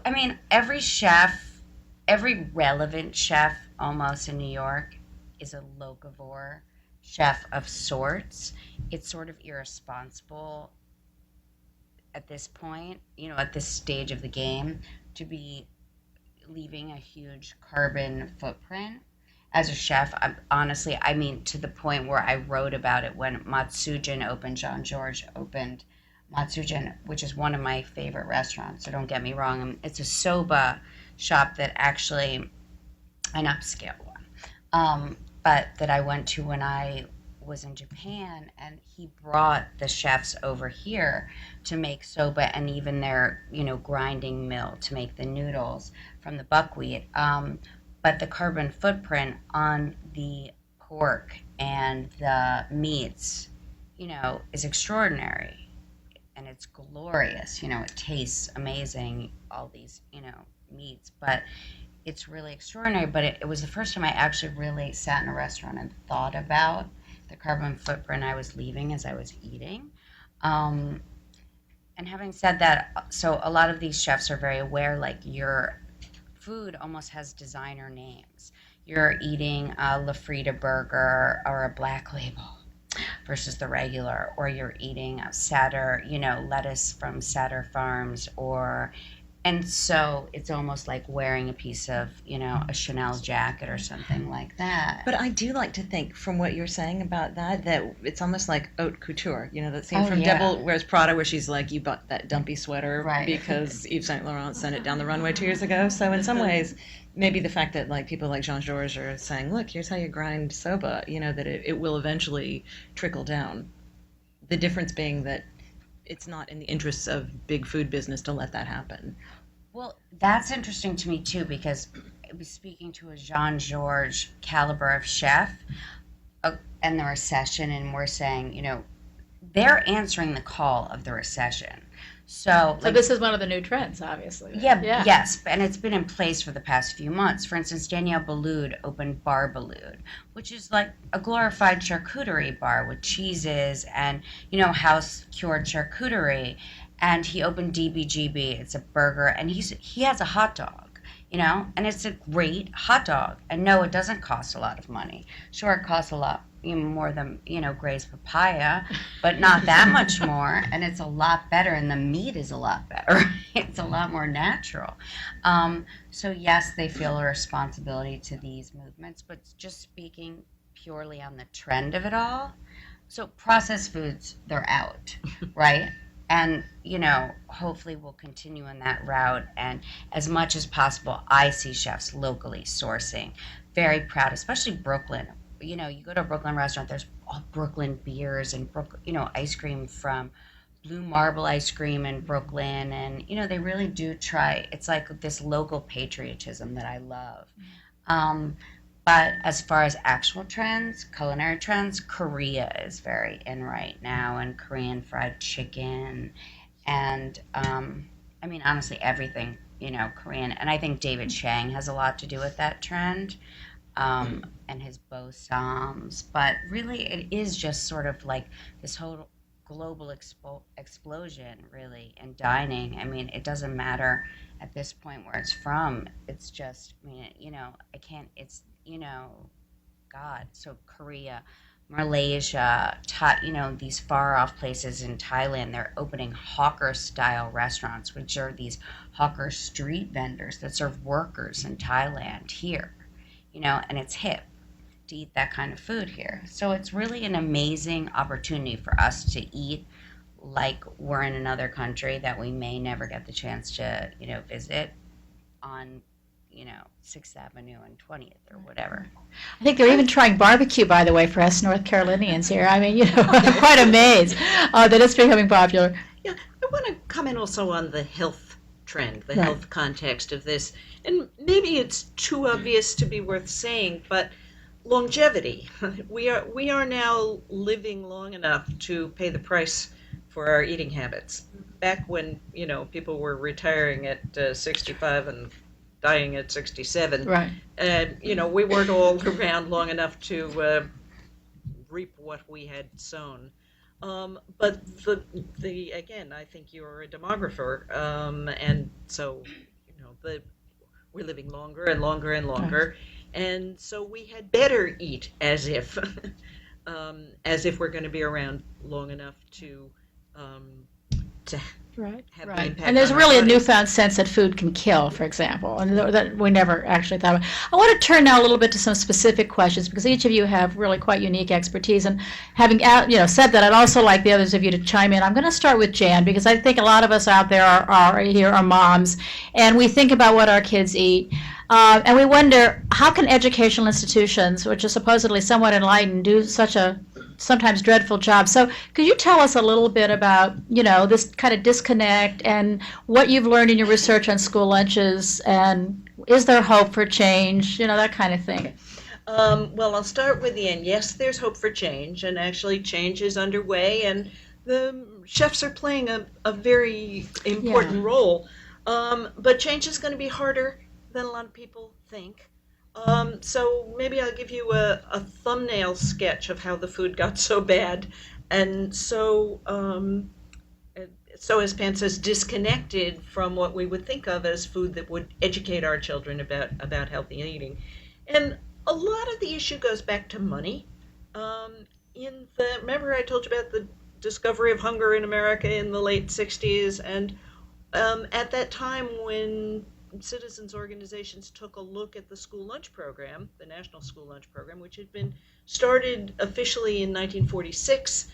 I mean, every chef, every relevant chef almost in New York is a locavore chef of sorts. It's sort of irresponsible at this point, at this stage of the game, to be leaving a huge carbon footprint. As a chef, honestly, I mean, to the point where I wrote about it when Matsujin opened, Jean-Georges opened Matsujin, which is one of my favorite restaurants, so don't get me wrong. It's a soba shop that actually, an upscale one, but that I went to when I was in Japan, and he brought the chefs over here to make soba and even their, grinding mill to make the noodles from the buckwheat. But the carbon footprint on the pork and the meats, is extraordinary, and it's glorious. It tastes amazing, all these, meats, but it's really extraordinary. But it was the first time I actually really sat in a restaurant and thought about the carbon footprint I was leaving as I was eating. And having said that, so a lot of these chefs are very aware, like your food almost has designer names. You're eating a La Frida burger or a Black Label versus the regular, or you're eating a Satter, lettuce from Satter Farms, and so it's almost like wearing a piece of, a Chanel jacket or something like that. But I do like to think, from what you're saying about that it's almost like haute couture. That scene from yeah. Devil Wears Prada where she's like, you bought that dumpy sweater Right. because Yves Saint Laurent sent it down the runway 2 years ago. So in some ways, maybe the fact that like people like Jean-Georges are saying, look, here's how you grind soba, that it will eventually trickle down. The difference being that it's not in the interests of big food business to let that happen. Well, that's interesting to me too, because I was speaking to a Jean-Georges caliber of chef and the recession, and we're saying, they're answering the call of the recession. So this is one of the new trends, obviously. Yeah, yes, and it's been in place for the past few months. For instance, Danielle Boulud opened Bar Boulud, which is like a glorified charcuterie bar with cheeses and, house-cured charcuterie. And he opened DBGB. It's a burger, and he has a hot dog, and it's a great hot dog. And no, it doesn't cost a lot of money. Sure, it costs a lot more than, Gray's papaya, but not that much more. And it's a lot better, and the meat is a lot better. It's a lot more natural. So yes, they feel a responsibility to these movements, but just speaking purely on the trend of it all. So processed foods, they're out, right? And, hopefully we'll continue in that route. And as much as possible, I see chefs locally sourcing. Very proud, especially Brooklyn. You go to a Brooklyn restaurant, there's all Brooklyn beers and, ice cream from Blue Marble ice cream in Brooklyn. And, they really do try. It's like this local patriotism that I love. But as far as actual trends, culinary trends, Korea is very in right now, and Korean fried chicken, and honestly, everything, Korean. And I think David Chang has a lot to do with that trend, and his bosoms. But really, it is just sort of like this whole global explosion, really, in dining. It doesn't matter at this point where it's from. It's just, I can't, it's, God. So Korea, Malaysia, these far off places in Thailand, they're opening hawker style restaurants, which are these hawker street vendors that serve workers in Thailand here, and it's hip to eat that kind of food here. So it's really an amazing opportunity for us to eat like we're in another country that we may never get the chance to, visit on, 6th Avenue and 20th or whatever. I think they're even trying barbecue, by the way, for us North Carolinians here. I mean, I'm quite amazed that it's becoming popular. Yeah, I want to comment also on the health trend, the Right. health context of this. And maybe it's too obvious to be worth saying, but longevity. We are now living long enough to pay the price for our eating habits. Back when, people were retiring at 65 and dying at 67, Right. we weren't all around long enough to reap what we had sown. But the again, I think you're a demographer, and so we're living longer and longer and longer, and so we had better eat as if we're going to be around long enough to Right. have an Right. impact. And there's on our really a bodies. newfound sense that food can kill, for example, and that we never actually thought about. I want to turn now a little bit to some specific questions because each of you have really quite unique expertise. And having said that, I'd also like the others of you to chime in. I'm going to start with Jan because I think a lot of us out there are moms, and we think about what our kids eat. And we wonder, how can educational institutions, which are supposedly somewhat enlightened, do such a sometimes dreadful job? So could you tell us a little bit about, this kind of disconnect and what you've learned in your research on school lunches, and is there hope for change, that kind of thing? Well, I'll start with the end. Yes, there's hope for change, and actually change is underway, and the chefs are playing a very important role. But change is going to be harder than a lot of people think. So maybe I'll give you a thumbnail sketch of how the food got so bad, and so as Pan says, disconnected from what we would think of as food that would educate our children about healthy eating. And a lot of the issue goes back to money. Remember I told you about the discovery of hunger in America in the late 60s, and at that time when citizens organizations took a look at the school lunch program, the National School Lunch Program, which had been started officially in 1946,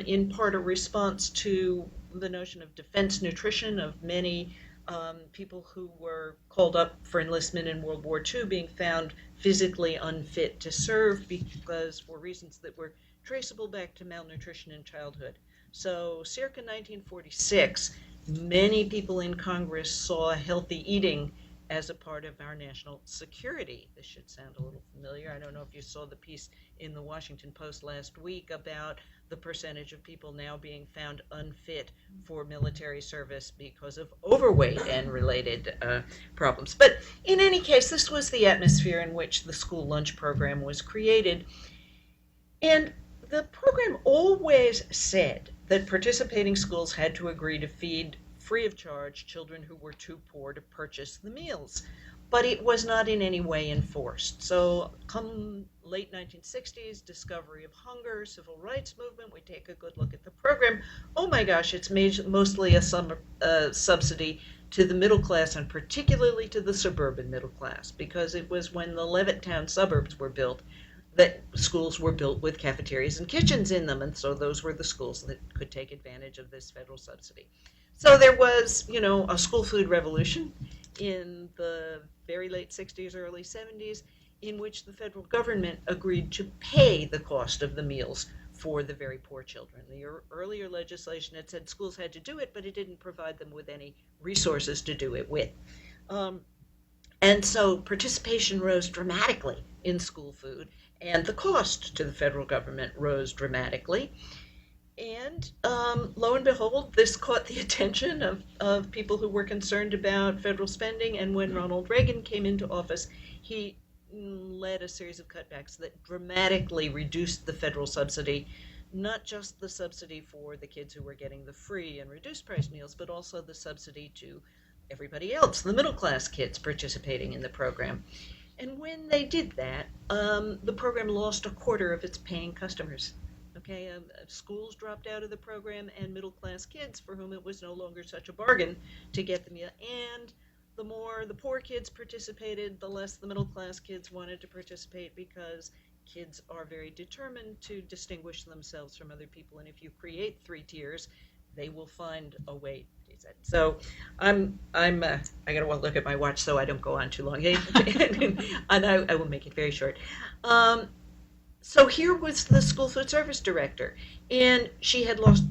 in part a response to the notion of defense nutrition of many people who were called up for enlistment in World War II being found physically unfit to serve because for reasons that were traceable back to malnutrition in childhood. So circa 1946, many people in Congress saw healthy eating as a part of our national security. This should sound a little familiar. I don't know if you saw the piece in the Washington Post last week about the percentage of people now being found unfit for military service because of overweight and related problems. But in any case, this was the atmosphere in which the school lunch program was created. And the program always said that participating schools had to agree to feed free of charge children who were too poor to purchase the meals, but it was not in any way enforced. So come late 1960s, discovery of hunger, civil rights movement, we take a good look at the program. Oh my gosh, it's mostly a subsidy to the middle class, and particularly to the suburban middle class, because it was when the Levittown suburbs were built that schools were built with cafeterias and kitchens in them, and so those were the schools that could take advantage of this federal subsidy. So there was, a school food revolution in the very late 60s, early 70s, in which the federal government agreed to pay the cost of the meals for the very poor children. The earlier legislation had said schools had to do it, but it didn't provide them with any resources to do it with. And so participation rose dramatically in school food, and the cost to the federal government rose dramatically. And lo and behold, this caught the attention of people who were concerned about federal spending. And when Ronald Reagan came into office, he led a series of cutbacks that dramatically reduced the federal subsidy, not just the subsidy for the kids who were getting the free and reduced price meals, but also the subsidy to everybody else, the middle class kids participating in the program. And when they did that, the program lost a quarter of its paying customers. Okay, schools dropped out of the program, and middle-class kids for whom it was no longer such a bargain to get the meal. And the more the poor kids participated, the less the middle-class kids wanted to participate, because kids are very determined to distinguish themselves from other people. And if you create 3 tiers, they will find a way to do that. So I gotta look at my watch so I don't go on too long. And I will make it very short. So here was the school food service director, and she had lost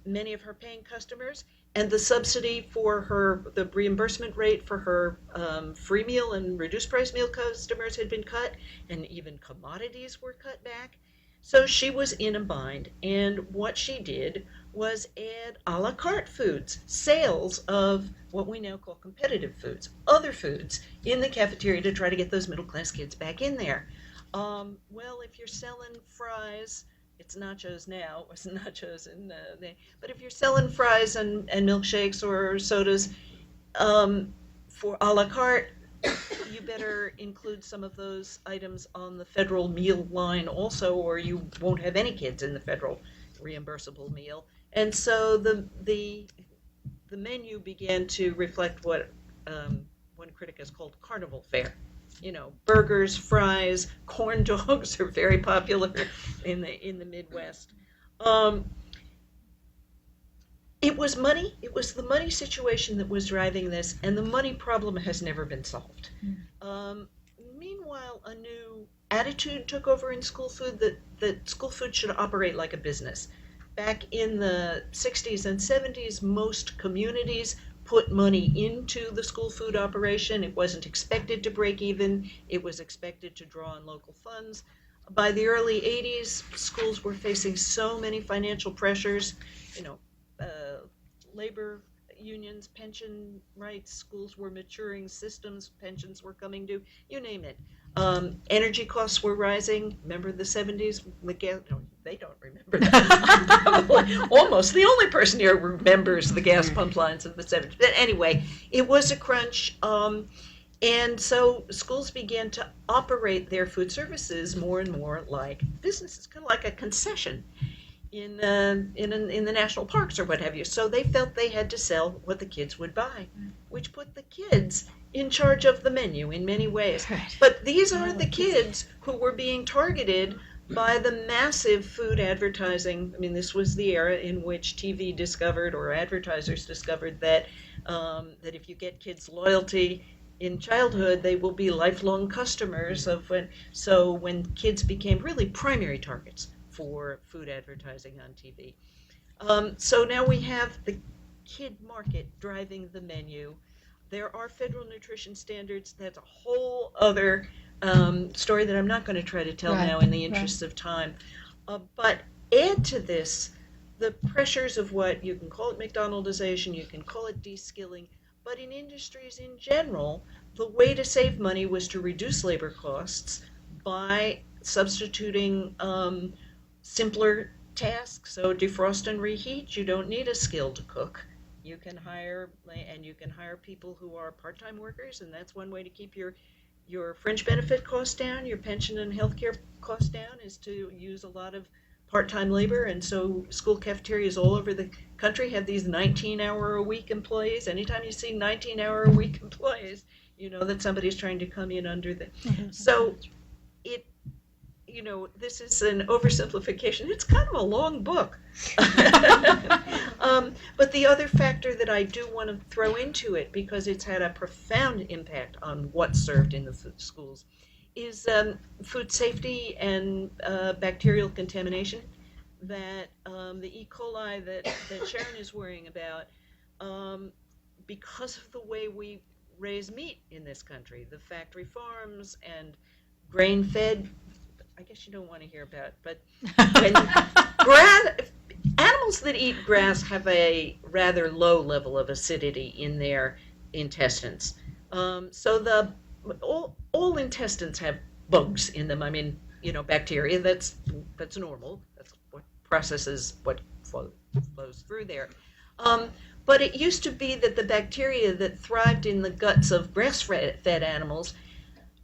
many of her paying customers, and the subsidy for the reimbursement rate for her free meal and reduced price meal customers had been cut, and even commodities were cut back. So she was in a bind, and what she did was add a la carte foods, sales of what we now call competitive foods, other foods in the cafeteria to try to get those middle class kids back in there. Well, if you're selling fries, it's nachos now, it was nachos but if you're selling fries and milkshakes or sodas for a la carte, you better include some of those items on the federal meal line also, or you won't have any kids in the federal reimbursable meal. And so the menu began to reflect what one critic has called carnival fare. Burgers, fries, corn dogs are very popular in the Midwest. It was money. It was the money situation that was driving this, and the money problem has never been solved. Meanwhile, a new attitude took over in school food, that school food should operate like a business. Back in the 60s and 70s, most communities put money into the school food operation. It wasn't expected to break even. It was expected to draw on local funds. By the early 80s, schools were facing so many financial pressures, labor unions, pension rights, schools were maturing, systems, pensions were coming due, you name it. Energy costs were rising. Remember the 70s? They don't remember that. I'm probably almost the only person here who remembers the gas pump lines of the 70s. But anyway, it was a crunch. And so schools began to operate their food services more and more like businesses, kind of like a concession in the national parks or what have you. So they felt they had to sell what the kids would buy, which put the kids in charge of the menu in many ways. Right. But these are the kids who were being targeted by the massive food advertising. I mean, this was the era in which TV discovered, or advertisers discovered, that if you get kids loyalty in childhood, they will be lifelong customers when kids became really primary targets for food advertising on TV. So now we have the kid market driving the menu. There are federal nutrition standards. That's a whole other story that I'm not going to try to tell now in the interest of time. But add to this the pressures of what you can call it McDonaldization, you can call it de-skilling, but in industries in general, the way to save money was to reduce labor costs by substituting simpler tasks. So defrost and reheat, you don't need a skilled cook. You can hire people who are part-time workers, and that's one way to keep your fringe benefit costs down, your pension and healthcare costs down, is to use a lot of part-time labor. And so school cafeterias all over the country have these 19-hour-a-week employees. Anytime you see 19-hour-a-week employees, you know that somebody's trying to come in under the. So this is an oversimplification. It's kind of a long book. But the other factor that I do want to throw into it, because it's had a profound impact on what's served in the food schools, is food safety and bacterial contamination. That the E. coli that Sharon is worrying about, because of the way we raise meat in this country, the factory farms and grain-fed. I guess you don't want to hear about, but animals that eat grass have a rather low level of acidity in their intestines. So all intestines have bugs in them. I mean, bacteria. That's normal. That's what processes what flows through there. But it used to be that the bacteria that thrived in the guts of grass-fed animals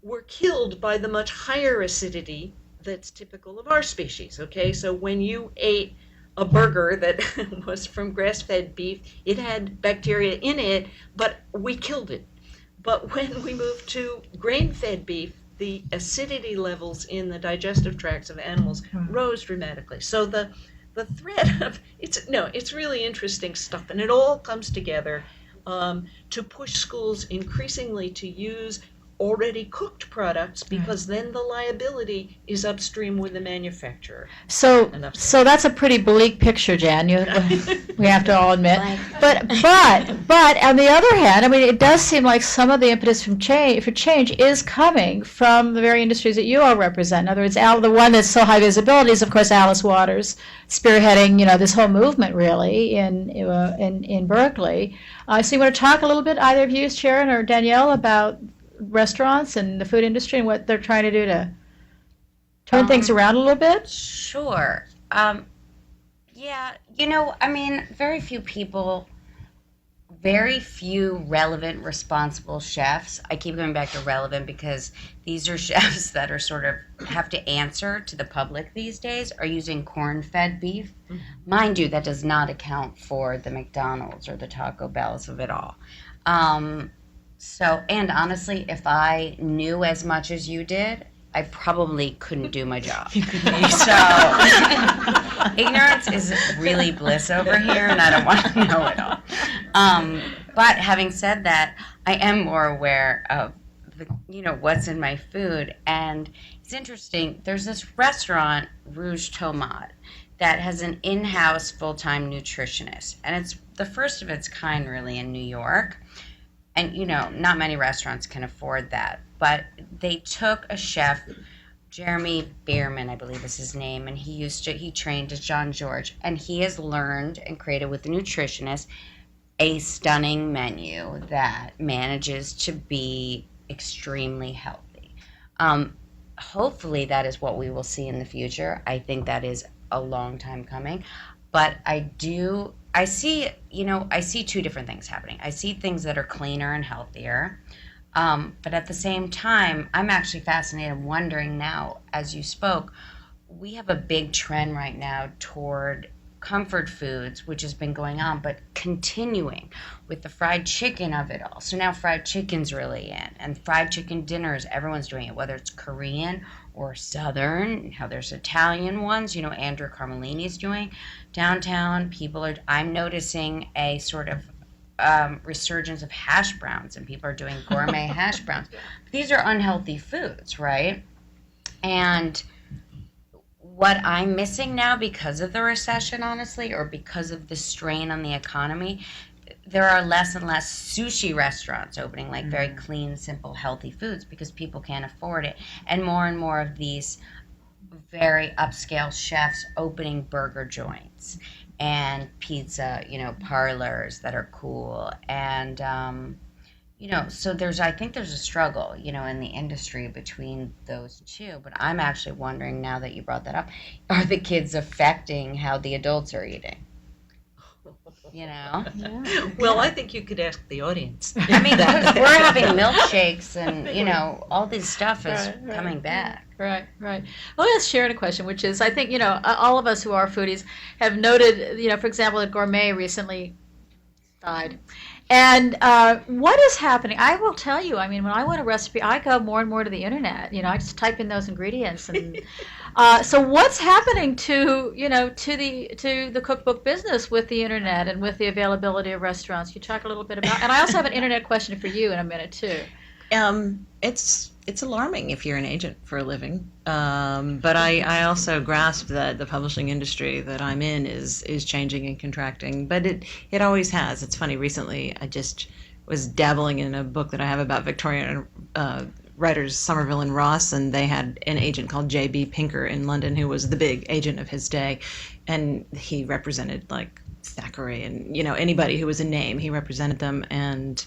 were killed by the much higher acidity that's typical of our species, okay? So when you ate a burger that was from grass-fed beef, it had bacteria in it, but we killed it. But when we moved to grain-fed beef, the acidity levels in the digestive tracts of animals rose dramatically. So the threat of, it's really interesting stuff, and it all comes together to push schools increasingly to use already cooked products, because then the liability is upstream with the manufacturer. So that's a pretty bleak picture, Jan. We have to all admit. But on the other hand, I mean, it does seem like some of the impetus for change is coming from the very industries that you all represent. In other words, the one that's so high visibility is, of course, Alice Waters, spearheading this whole movement really in Berkeley. So you want to talk a little bit, either of you, Sharon or Danyelle, about restaurants and the food industry and what they're trying to do to turn things around a little bit? Sure. Yeah, I mean, very few relevant, responsible chefs. I keep going back to relevant because these are chefs that are sort of have to answer to the public these days, are using corn-fed beef. Mm-hmm. Mind you, that does not account for the McDonald's or the Taco Bells of it all. And honestly, if I knew as much as you did, I probably couldn't do my job. So ignorance is really bliss over here, and I don't want to know it all. But having said that, I am more aware of what's in my food, and it's interesting. There's this restaurant, Rouge Tomate, that has an in-house full-time nutritionist, and it's the first of its kind, really, in New York. And, not many restaurants can afford that. But they took a chef, Jeremy Bierman, I believe is his name, and he trained as John George. And he has learned and created with the nutritionist a stunning menu that manages to be extremely healthy. Hopefully that is what we will see in the future. I think that is a long time coming. But I see two different things happening. I see things that are cleaner and healthier. But at the same time, I'm actually fascinated, wondering now, as you spoke, we have a big trend right now toward comfort foods, which has been going on, but continuing with the fried chicken of it all. So now fried chicken's really in, and fried chicken dinners, everyone's doing it, whether it's Korean or Southern, how there's Italian ones, Andrew Carmelini's doing. Downtown, I'm noticing a sort of resurgence of hash browns, and people are doing gourmet hash browns. These are unhealthy foods, right? And what I'm missing now because of the recession, honestly, or because of the strain on the economy, there are less and less sushi restaurants opening, like very clean, simple, healthy foods, because people can't afford it. And more of these very upscale chefs opening burger joints and pizza, parlors that are cool. And, so I think there's a struggle, in the industry between those two. But I'm actually wondering, now that you brought that up, are the kids affecting how the adults are eating? Yeah. Well, I think you could ask the audience. I mean, because we're having milkshakes and, all this stuff is coming back. Right. Well, let me ask Sharon a question, which is, I think, all of us who are foodies have noted, for example, that gourmet recently died. And what is happening? I will tell you, I mean, when I want a recipe, I go more and more to the internet. I just type in those ingredients. And so what's happening to the cookbook business with the internet and with the availability of restaurants? You talk a little bit about, and I also have an internet question for you in a minute too. It's alarming if you're an agent for a living, but I also grasp that the publishing industry that I'm in is changing and contracting, but it always has. It's funny, recently I just was dabbling in a book that I have about Victorian writers Somerville and Ross, and they had an agent called J.B. Pinker in London who was the big agent of his day, and he represented like Thackeray and anybody who was a name, he represented them. And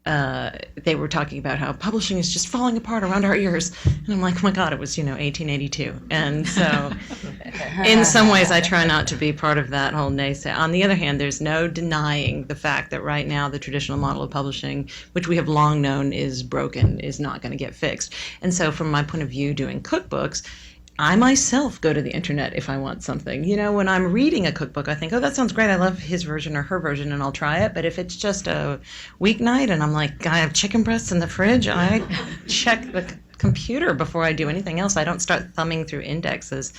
they were talking about how publishing is just falling apart around our ears, and I'm like, oh my God, it was 1882, and so In some ways, I try not to be part of that whole naysay. On the other hand, there's no denying the fact that right now the traditional model of publishing, which we have long known is broken, is not going to get fixed. And so from my point of view, doing cookbooks, I myself go to the internet if I want something. You know, when I'm reading a cookbook, I think, oh, that sounds great. I love his version or her version, and I'll try it. But if it's just a weeknight and I'm like, I have chicken breasts in the fridge, I check the computer before I do anything else. I don't start thumbing through indexes.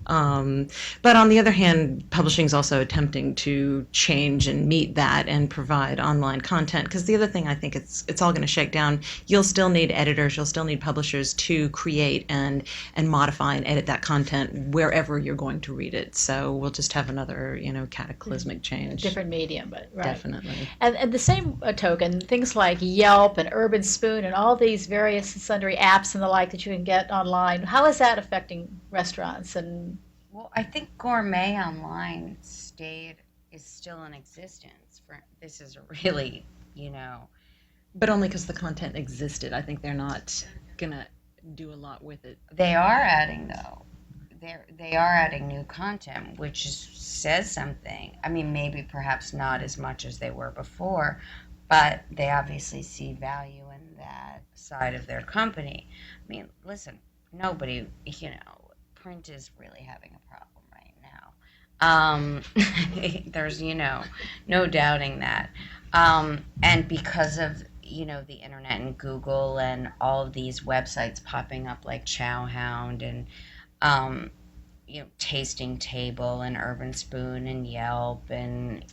But on the other hand, publishing is also attempting to change and meet that and provide online content. Because the other thing I think it's all going to shake down. You'll still need editors. You'll still need publishers to create and modify and edit that content wherever you're going to read it. So we'll just have another cataclysmic change. Different medium, but right. Definitely. And the same token, things like Yelp and Urban Spoon and all these various and sundry apps and the like that you can get online. How is that affecting restaurants and Well, I think Gourmet Online is still in existence. This is a really, But only because the content existed. I think they're not gonna do a lot with it. They are adding though. They are adding new content, which says something. I mean, maybe perhaps not as much as they were before, but they obviously see value in that side of their company. I mean, listen, nobody, print is really having a problem right now. There's, no doubting that. And because of, the internet and Google and all of these websites popping up like Chowhound and, Tasting Table and Urban Spoon and Yelp and,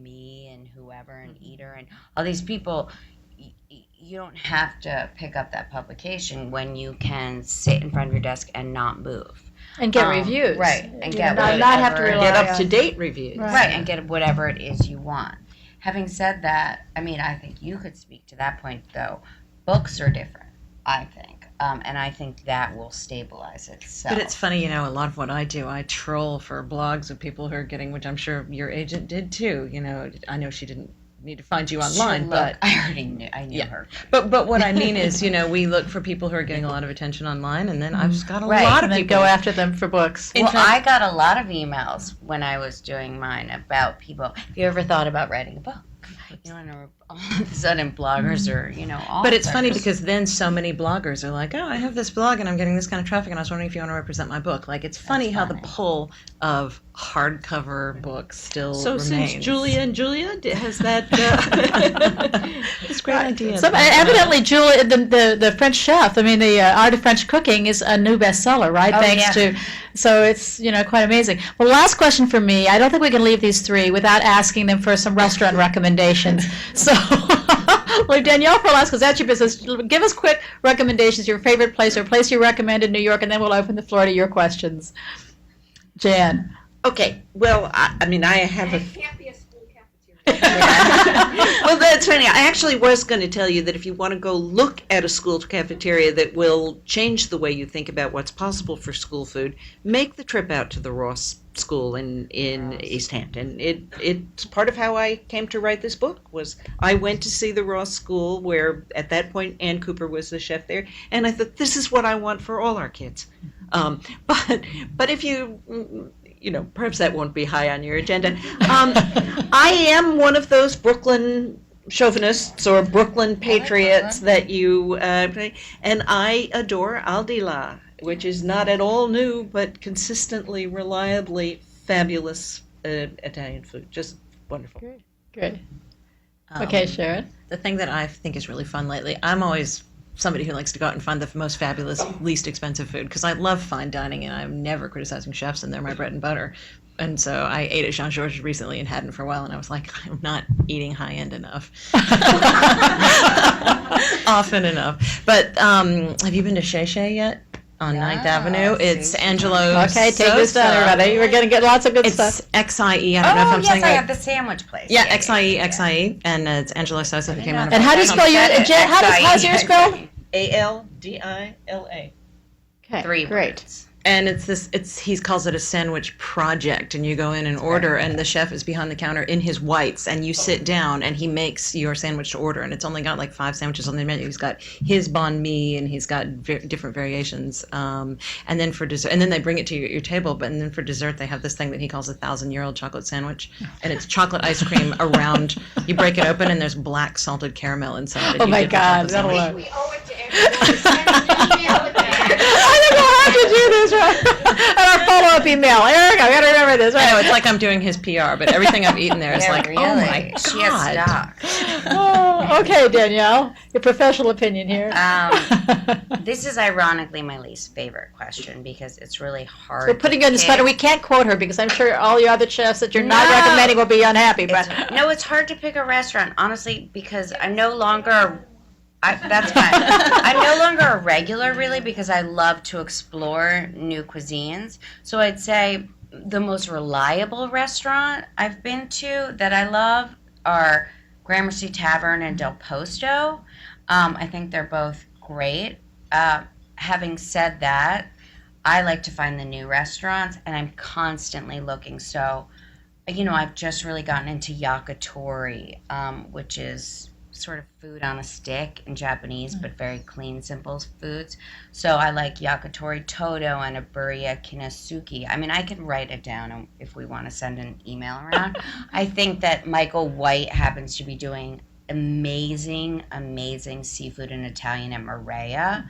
me and whoever and Eater and all these people, you don't have to pick up that publication when you can sit in front of your desk and not move. and get reviews, right, and get not have to rely Get on up to date reviews. right, and get whatever it is you want. Having said that, I mean, I think you could speak to that point, though. Books are different, I think, and I think that will stabilize itself. But it's funny, a lot of what I do, I troll for blogs of people who are getting, which I'm sure your agent did too. I know she didn't need to find you online, but I already knew her. But what I mean is, we look for people who are getting a lot of attention online, and then I've just got a Right. lot of and then people go after them for books. Well, I got a lot of emails when I was doing mine about people. Have you ever thought about writing a book? And all of a sudden bloggers are, all. But it's funny because then so many bloggers are like, oh, I have this blog and I'm getting this kind of traffic, and I was wondering if you want to represent my book. Like, it's funny how the pull of hardcover books still So remains. since Julia and Julia has that, It's a great idea. So evidently, Julie, the French chef, the Art of French Cooking is a new bestseller, right? Oh, Thanks yeah. to, so it's, quite amazing. Well, last question for me. I don't think we can leave these three without asking them for some restaurant recommendations. So, like Danyelle, for last, because that's your business, give us quick recommendations, your favorite place or place you recommend in New York, and then we'll open the floor to your questions. Jan. okay, well, I have a can't be a school cafeteria. well, that's funny. I actually was going to tell you that if you want to go look at a school cafeteria that will change the way you think about what's possible for school food, make the trip out to the Ross School in East Hampton. It's part of how I came to write this book. Was I went to see the Ross School, where at that point Ann Cooper was the chef there, and I thought, this is what I want for all our kids. But if you perhaps that won't be high on your agenda. I am one of those Brooklyn chauvinists or Brooklyn patriots that you, and I adore Aldila, which is not at all new, but consistently, reliably fabulous Italian food. Just wonderful. Good. Okay, Sharon. The thing that I think is really fun lately, I'm always somebody who likes to go out and find the most fabulous, least expensive food, because I love fine dining and I'm never criticizing chefs, and they're my bread and butter. And so I ate at Jean Georges recently and hadn't for a while, and I was like, I'm not eating high end enough. Often enough. But have you been to Shay Shay yet? On No, 9th Avenue. It's Sushi. Angelo Okay, take this down, Sosa. everybody. We're going to get lots of good It's stuff. XIE. I don't know if I'm yes, saying I it. have the sandwich place. Yeah, XIE, and it's Angelo Sosa who came on. And how do you spell your, Jen, how's yours spelled? ALDILA. Okay, Three great. words. And he calls it a sandwich project, and you go in and order, and the chef is behind the counter in his whites, and you sit down, and he makes your sandwich to order, and it's only got like 5 sandwiches on the menu. He's got his banh mi, and he's got different variations, and then for dessert, and then they bring it to your table, and then for dessert they have this thing that he calls a 1,000-year-old chocolate sandwich, and it's chocolate ice cream around. You break it open, and there's black salted caramel inside. Oh my God, that'll work. We owe it to everyone. Send an email with that. I think we'll have to do this, right? And our follow-up email. Eric, I gotta remember this, I know, right? it's like I'm doing his PR, but everything I've eaten there is Yeah, like, really. oh my God. She has stock. Oh, okay, Danyelle, your professional opinion here. This is ironically my least favorite question because it's really hard. We're putting you on the spot, and we can't quote her because I'm sure all your other chefs that you're not No. recommending will be unhappy. But It's hard to pick a restaurant, honestly, because I'm no longer. That's fine. I'm no longer a regular, really, because I love to explore new cuisines. So I'd say the most reliable restaurant I've been to that I love are Gramercy Tavern and Del Posto. I think they're both great. Having said that, I like to find the new restaurants, and I'm constantly looking. So, I've just really gotten into yakitori, which is sort of food on a stick in Japanese, but very clean, simple foods. So I like yakitori todo and a buriya kinasuki. I mean, I can write it down if we want to send an email around. I think that Michael White happens to be doing amazing seafood in Italian at Maria,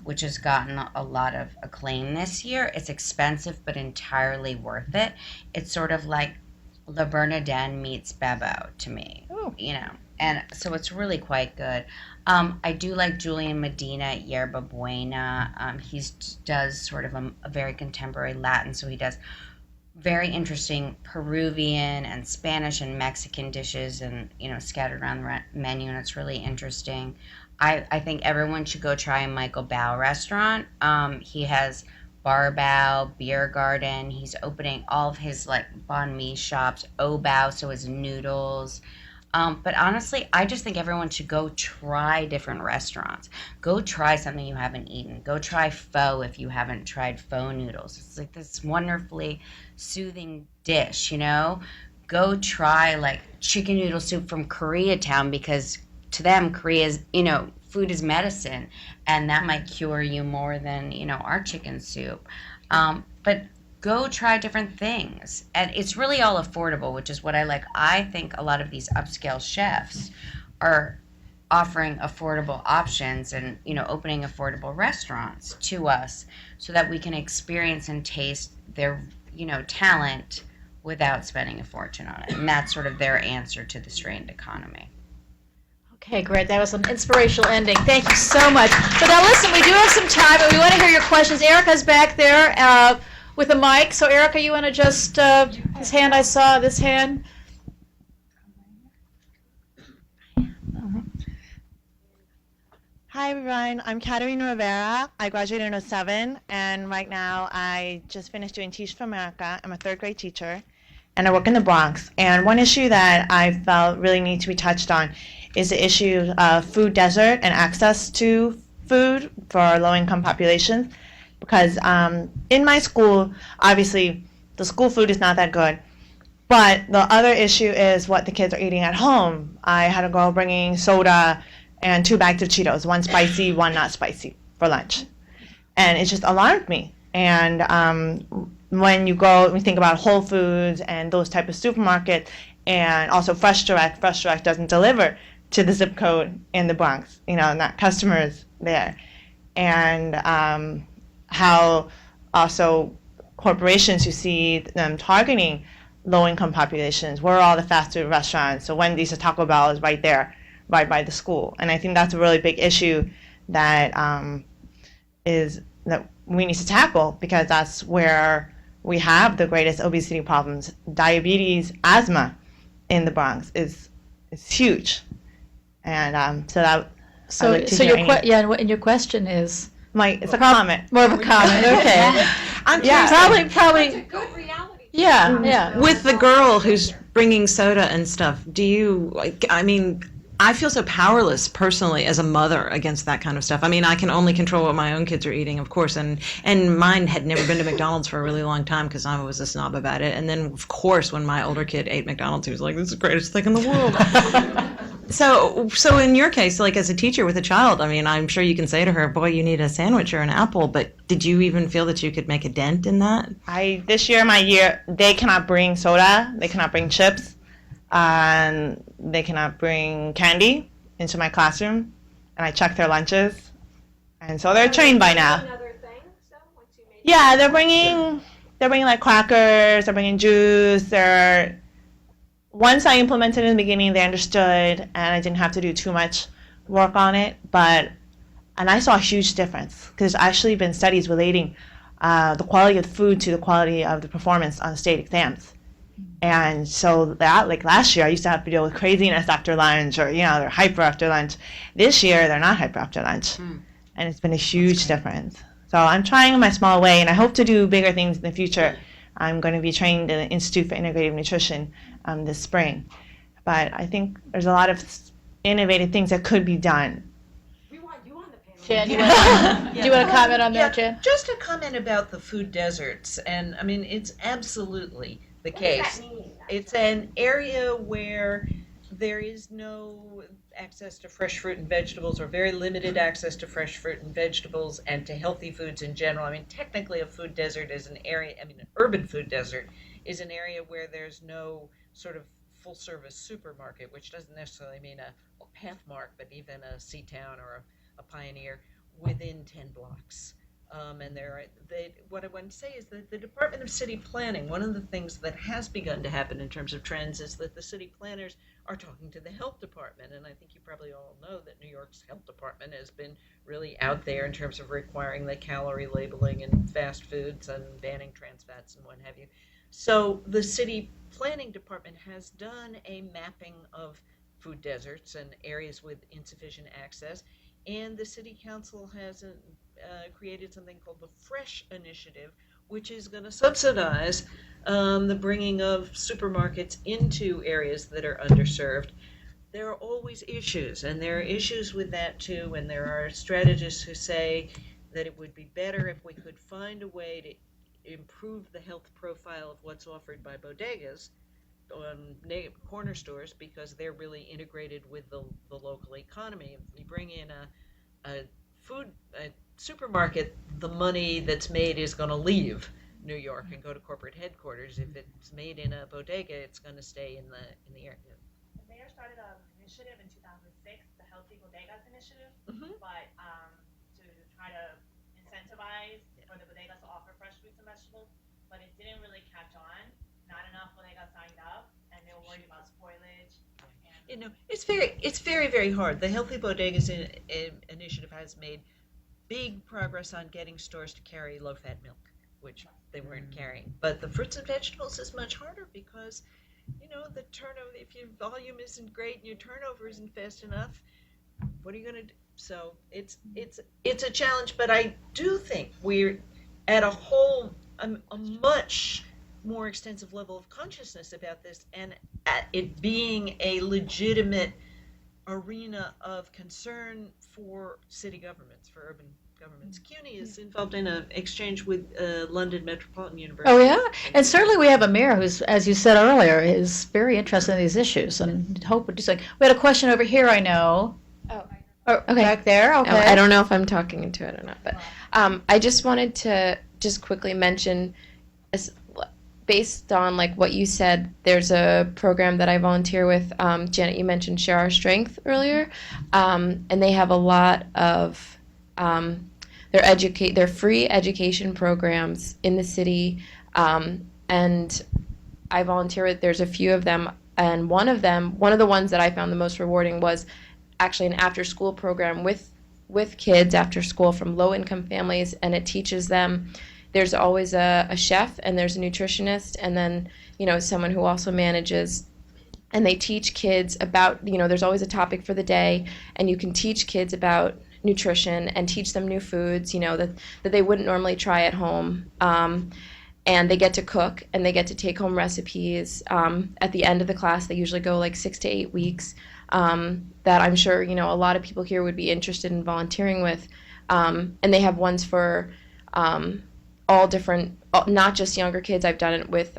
which has gotten a lot of acclaim this year. It's expensive, but entirely worth it. It's sort of like Le Bernardin meets Bebo to me, and so it's really quite good. I do like Julian Medina at Yerba Buena. He does sort of a very contemporary Latin, so he does very interesting Peruvian and Spanish and Mexican dishes, and scattered around the menu, and it's really interesting. I think everyone should go try a Michael Bao restaurant. He has Bar Bao, Beer Garden. He's opening all of his banh mi shops, O Bao, so his noodles. But honestly, I just think everyone should go try different restaurants. Go try something you haven't eaten. Go try pho if you haven't tried pho noodles. It's like this wonderfully soothing dish, Go try chicken noodle soup from Koreatown, because to them, Korea's, food is medicine, and that might cure you more than, our chicken soup. But go try different things, and it's really all affordable, which is what I like. I think a lot of these upscale chefs are offering affordable options and opening affordable restaurants to us so that we can experience and taste their talent without spending a fortune on it, and that's sort of their answer to the strained economy. okay, great. That was an inspirational ending. Thank you so much. So now listen, we do have some time, and we want to hear your questions. Erica's back there with a mic. So Erica, you want to just, this hand I saw, this hand. Hi everyone, I'm Katerina Rivera. I graduated in 2007, and right now I just finished doing Teach for America. I'm a 3rd grade teacher, and I work in the Bronx. And one issue that I felt really needs to be touched on is the issue of food desert and access to food for low-income populations. Because in my school, obviously, the school food is not that good. But the other issue is what the kids are eating at home. I had a girl bringing soda and 2 bags of Cheetos, 1 spicy, 1 not spicy, for lunch. And it just alarmed me. And when you think about Whole Foods and those type of supermarkets, and also Fresh Direct doesn't deliver to the zip code in the Bronx, not customers there. And how also corporations, you see them targeting low-income populations. Where are all the fast food restaurants? So Wendy's or Taco Bell is right there, right by the school. And I think that's a really big issue that that we need to tackle, because that's where we have the greatest obesity problems. Diabetes, asthma in the Bronx is huge. And So your question is? It's a comment. More of a comment, okay. Probably. Good reality. Yeah. With the girl who's bringing soda and stuff, I feel so powerless personally as a mother against that kind of stuff. I mean, I can only control what my own kids are eating, of course, and mine had never been to McDonald's for a really long time because I was a snob about it. And then, of course, when my older kid ate McDonald's, he was like, "This is the greatest thing in the world." So in your case, like as a teacher with a child, I mean, I'm sure you can say to her, "Boy, you need a sandwich or an apple," but did you even feel that you could make a dent in that? This year, they cannot bring soda, they cannot bring chips, and they cannot bring candy into my classroom, and I check their lunches, and so they're trained by now. Yeah, they're bringing like crackers, they're bringing juice. Once I implemented in the beginning, they understood, and I didn't have to do too much work on it. And I saw a huge difference because there's actually been studies relating the quality of the food to the quality of the performance on state exams. And so that, like last year, I used to have to deal with craziness after lunch, or they're hyper after lunch. This year, they're not hyper after lunch, and it's been a huge difference. So I'm trying in my small way, and I hope to do bigger things in the future. I'm going to be trained in the Institute for Integrative Nutrition this spring. But I think there's a lot of innovative things that could be done. We want you on the panel. Jan, do you want to comment on that, Jan? Just a comment about the food deserts, and I mean it's absolutely the case. What does that mean? It's an area where there is no access to fresh fruit and vegetables, or very limited access to fresh fruit and vegetables, and to healthy foods in general. I mean, technically a food desert is an urban food desert is an area where there's no sort of full-service supermarket, which doesn't necessarily mean a Pathmark, but even a Seatown or a Pioneer within 10 blocks. And what I want to say is that the Department of City Planning, one of the things that has begun to happen in terms of trends is that the city planners are talking to the health department. And I think you probably all know that New York's health department has been really out there in terms of requiring the calorie labeling in fast foods and banning trans fats and what have you. So the city planning department has done a mapping of food deserts and areas with insufficient access. And the city council has created something called the Fresh Initiative, which is going to subsidize the bringing of supermarkets into areas that are underserved. There are always issues, and there are issues with that too, and there are strategists who say that it would be better if we could find a way to improve the health profile of what's offered by bodegas on corner stores, because they're really integrated with the local economy. If we bring in a supermarket, the money that's made is going to leave New York and go to corporate headquarters. If it's made in a bodega, it's going to stay in the area. The mayor started an initiative in 2006, the Healthy Bodegas Initiative, but to try to incentivize for the bodegas to offer fresh fruits and vegetables, but it didn't really catch on. Not enough bodegas signed up, and they were worried about spoilage. It's very, very hard. The Healthy Bodegas Initiative has made big progress on getting stores to carry low-fat milk, which they weren't carrying. But the fruits and vegetables is much harder because, the turnover, if your volume isn't great and your turnover isn't fast enough, what are you going to do? So it's a challenge, but I do think we're at a much more extensive level of consciousness about this, and at it being a legitimate arena of concern for city governments, for urban governments. CUNY is involved in an exchange with London Metropolitan University. Oh, yeah? And certainly we have a mayor who's, as you said earlier, is very interested in these issues and hope would do something. We had a question over here, I know. Oh, okay. Back there? Okay. I don't know if I'm talking into it or not, but I just wanted to just quickly mention, based on like what you said, there's a program that I volunteer with. Janet, you mentioned Share Our Strength earlier, and they have a lot of their free education programs in the city, and I volunteer with. There's a few of them, and one of the ones that I found the most rewarding was actually an after-school program with kids after school from low-income families, and it teaches them. There's always a chef, and there's a nutritionist, and then someone who also manages, and they teach kids about there's always a topic for the day, and you can teach kids about nutrition and teach them new foods that they wouldn't normally try at home, and they get to cook and they get to take home recipes. At the end of the class, they usually go like 6 to 8 weeks. that I'm sure, you know, a lot of people here would be interested in volunteering with. And they have ones for all different, not just younger kids. I've done it with,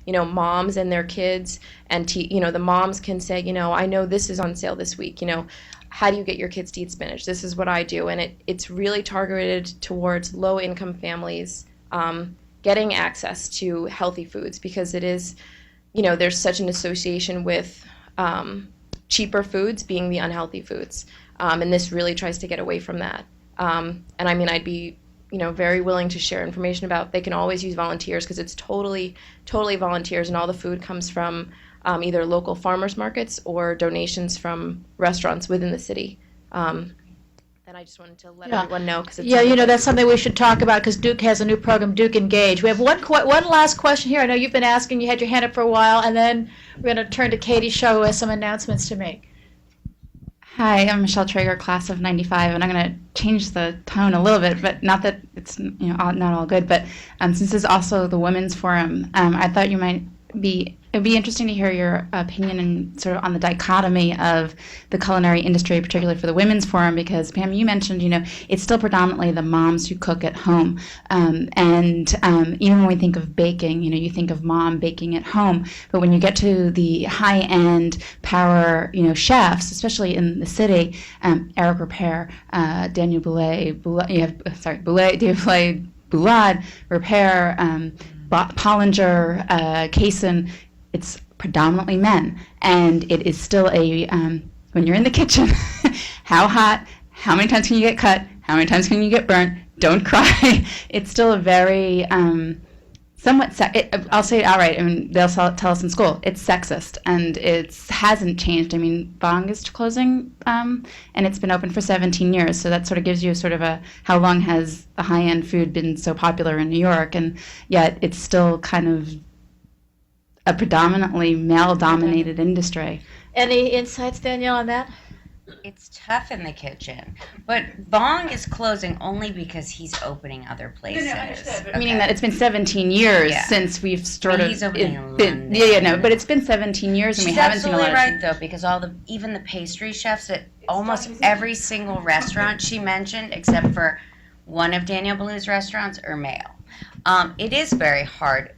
you know, moms and their kids, and you know, the moms can say, you know, I know this is on sale this week, you know, how do you get your kids to eat spinach? This is what I do. And it's really targeted towards low-income families getting access to healthy foods, because it is, you know, there's such an association with cheaper foods being the unhealthy foods. And this really tries to get away from that. And I mean, I'd be, you know, very willing to share information about, they can always use volunteers, because it's totally volunteers, and all the food comes from either local farmers markets or donations from restaurants within the city. And I just wanted to let everyone know, because Yeah, you know, that's something we should talk about, because Duke has a new program, Duke Engage. We have one last question here. I know you've been asking, you had your hand up for a while, and then we're going to turn to Katie Shaw, who has some announcements to make. Hi, I'm Michelle Traeger, class of 95, and I'm going to change the tone a little bit, but not that it's, you know, not all good, but since this is also the Women's Forum, I thought it would be interesting to hear your opinion and sort of on the dichotomy of the culinary industry, particularly for the Women's Forum, because Pam, you mentioned, you know, it's still predominantly the moms who cook at home. And even when we think of baking, you know, you think of mom baking at home, but when you get to the high-end power, you know, chefs, especially in the city, Eric Repair, Daniel Boulay, Boulad, Repair, Pollinger, Kaysen, it's predominantly men, and it is still a, when you're in the kitchen, how hot, how many times can you get cut, how many times can you get burnt, don't cry. It's still a very, somewhat, I'll say it outright, I mean, they'll tell us in school, it's sexist, and it hasn't changed. I mean, Bong is closing, and it's been open for 17 years, so that sort of gives you sort of how long has the high-end food been so popular in New York, and yet it's still kind of a predominantly male-dominated industry. Any insights, Danielle, on that? It's tough in the kitchen, but Bong is closing only because he's opening other places. No, understood, but meaning that it's been 17 years since we've started. He's opening in London. But it's been 17 years, and She's we haven't seen a lot. Absolutely right, though, because even the pastry chefs at almost every single restaurant she mentioned, except for one of Danielle Blue's restaurants, are male. It is very hard.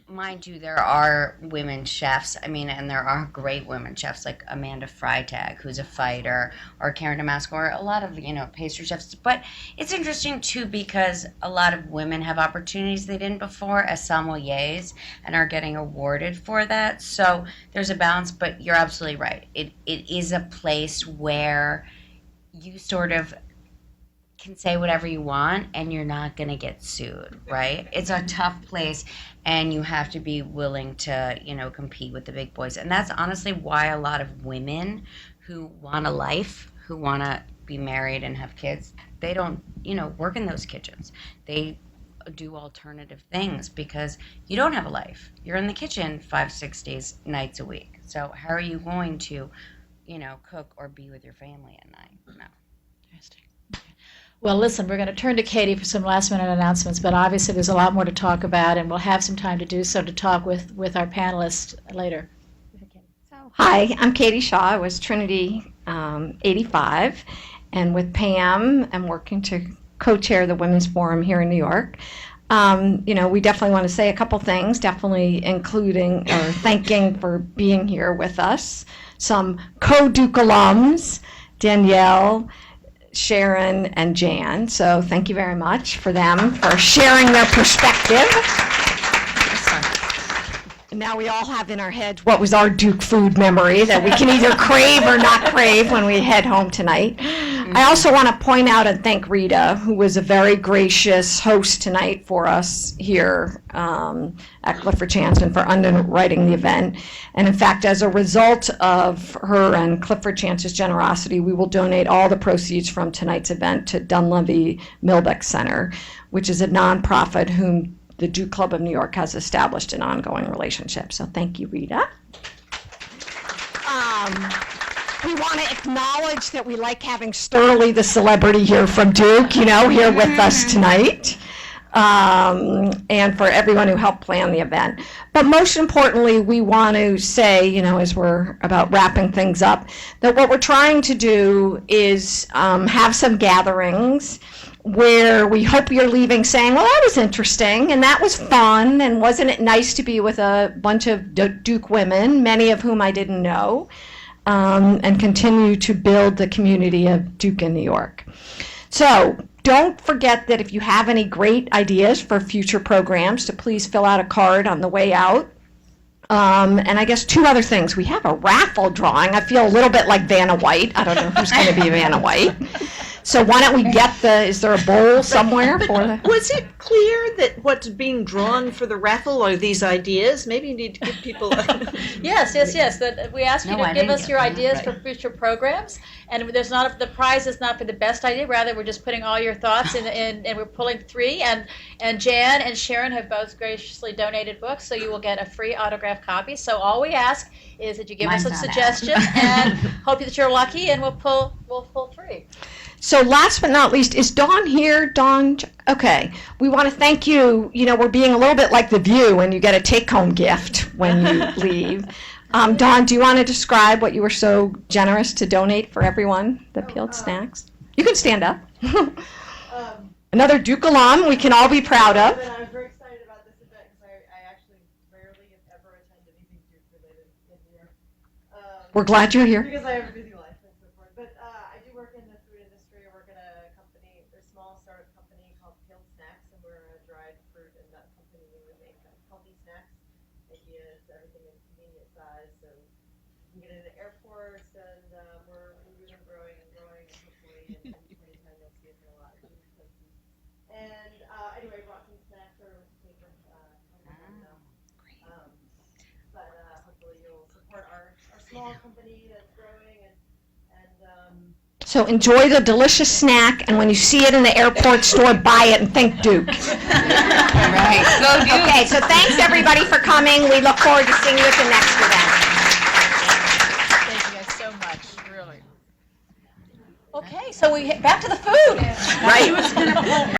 Mind you, there are women chefs, I mean, and there are great women chefs like Amanda Freitag, who's a fighter, or Karen Damasco, or a lot of, you know, pastry chefs. But it's interesting, too, because a lot of women have opportunities they didn't before as sommeliers and are getting awarded for that. So there's a balance, but you're absolutely right. It is a place where you sort of can say whatever you want and you're not going to get sued, right? It's a tough place, and you have to be willing to, you know, compete with the big boys. And that's honestly why a lot of women who want a life, who want to be married and have kids, they don't, you know, work in those kitchens. They do alternative things because you don't have a life. You're in the kitchen 5-6 days, nights a week. So how are you going to, you know, cook or be with your family at night? No. Interesting. Well, listen, we're going to turn to Katie for some last-minute announcements, but obviously there's a lot more to talk about, and we'll have some time to do so, to talk with our panelists later. Hi, I'm Katie Shaw. I was Trinity 85, and with Pam, I'm working to co-chair the Women's Forum here in New York. You know, we definitely want to say a couple things, definitely including or thanking for being here with us. Some co-Duke alums, Danyelle, Sharon, and Jan. So thank you very much for them for sharing their perspective. And now we all have in our heads what was our Duke food memory that we can either crave or not crave when we head home tonight. I also want to point out and thank Rita, who was a very gracious host tonight for us here at Clifford Chancellor for underwriting the event. And in fact, as a result of her and Clifford Chancellor's generosity, we will donate all the proceeds from tonight's event to Dunleavy Milbeck Center, which is a nonprofit whom the Duke Club of New York has established an ongoing relationship. So thank you, Rita. We want to acknowledge that we like having Sterling, the celebrity here from Duke, you know, here with us tonight. and for everyone who helped plan the event. But most importantly, we want to say, you know, as we're about wrapping things up, that what we're trying to do is have some gatherings where we hope you're leaving saying, well, that was interesting, and that was fun, and wasn't it nice to be with a bunch of Duke women, many of whom I didn't know, and continue to build the community of Duke in New York. So don't forget that if you have any great ideas for future programs, to please fill out a card on the way out. And I guess two other things. We have a raffle drawing. I feel a little bit like Vanna White. I don't know who's going to be Vanna White. So why don't we get is there a bowl somewhere for the? Was it clear that what's being drawn for the raffle are these ideas? Maybe you need to give people. Yes. That we asked you to give us your ideas for future programs, and there's not the prize is not for the best idea. Rather, we're just putting all your thoughts in, and we're pulling three. And Jan and Sharon have both graciously donated books, so you will get a free autographed copy. So all we ask is that you give us a suggestion, and hope that you're lucky, and we'll pull three. So last but not least, is Dawn here? Dawn, okay. We want to thank you. You know, we're being a little bit like The View, and you get a take-home gift when you leave. Dawn, do you want to describe what you were so generous to donate for everyone, the peeled snacks? You can stand up. Another Duke alum we can all be proud of. I'm very excited about this event because I actually rarely, if ever, attend anything Duke-related in here. We're glad you're here. Because I have a busy life and so forth. But I do work in the food industry. I work at a company, a small startup company called Peeled Snacks, and we're a dried fruit and nut company. We make healthy snacks. Ideas, everything in convenient size, so you can get it at airports, and we've been growing, and hopefully in 2010 you'll see us in a lot of different places. And anyway, I brought some snacks for with the paper. But hopefully you'll support our small company that's growing and So enjoy the delicious snack, and when you see it in the airport store, buy it and think Duke. Right. Go Duke. Okay, so thanks everybody for coming. We look forward to seeing you at the next event. Thank you guys so much, really. Okay, so back to the food. Right.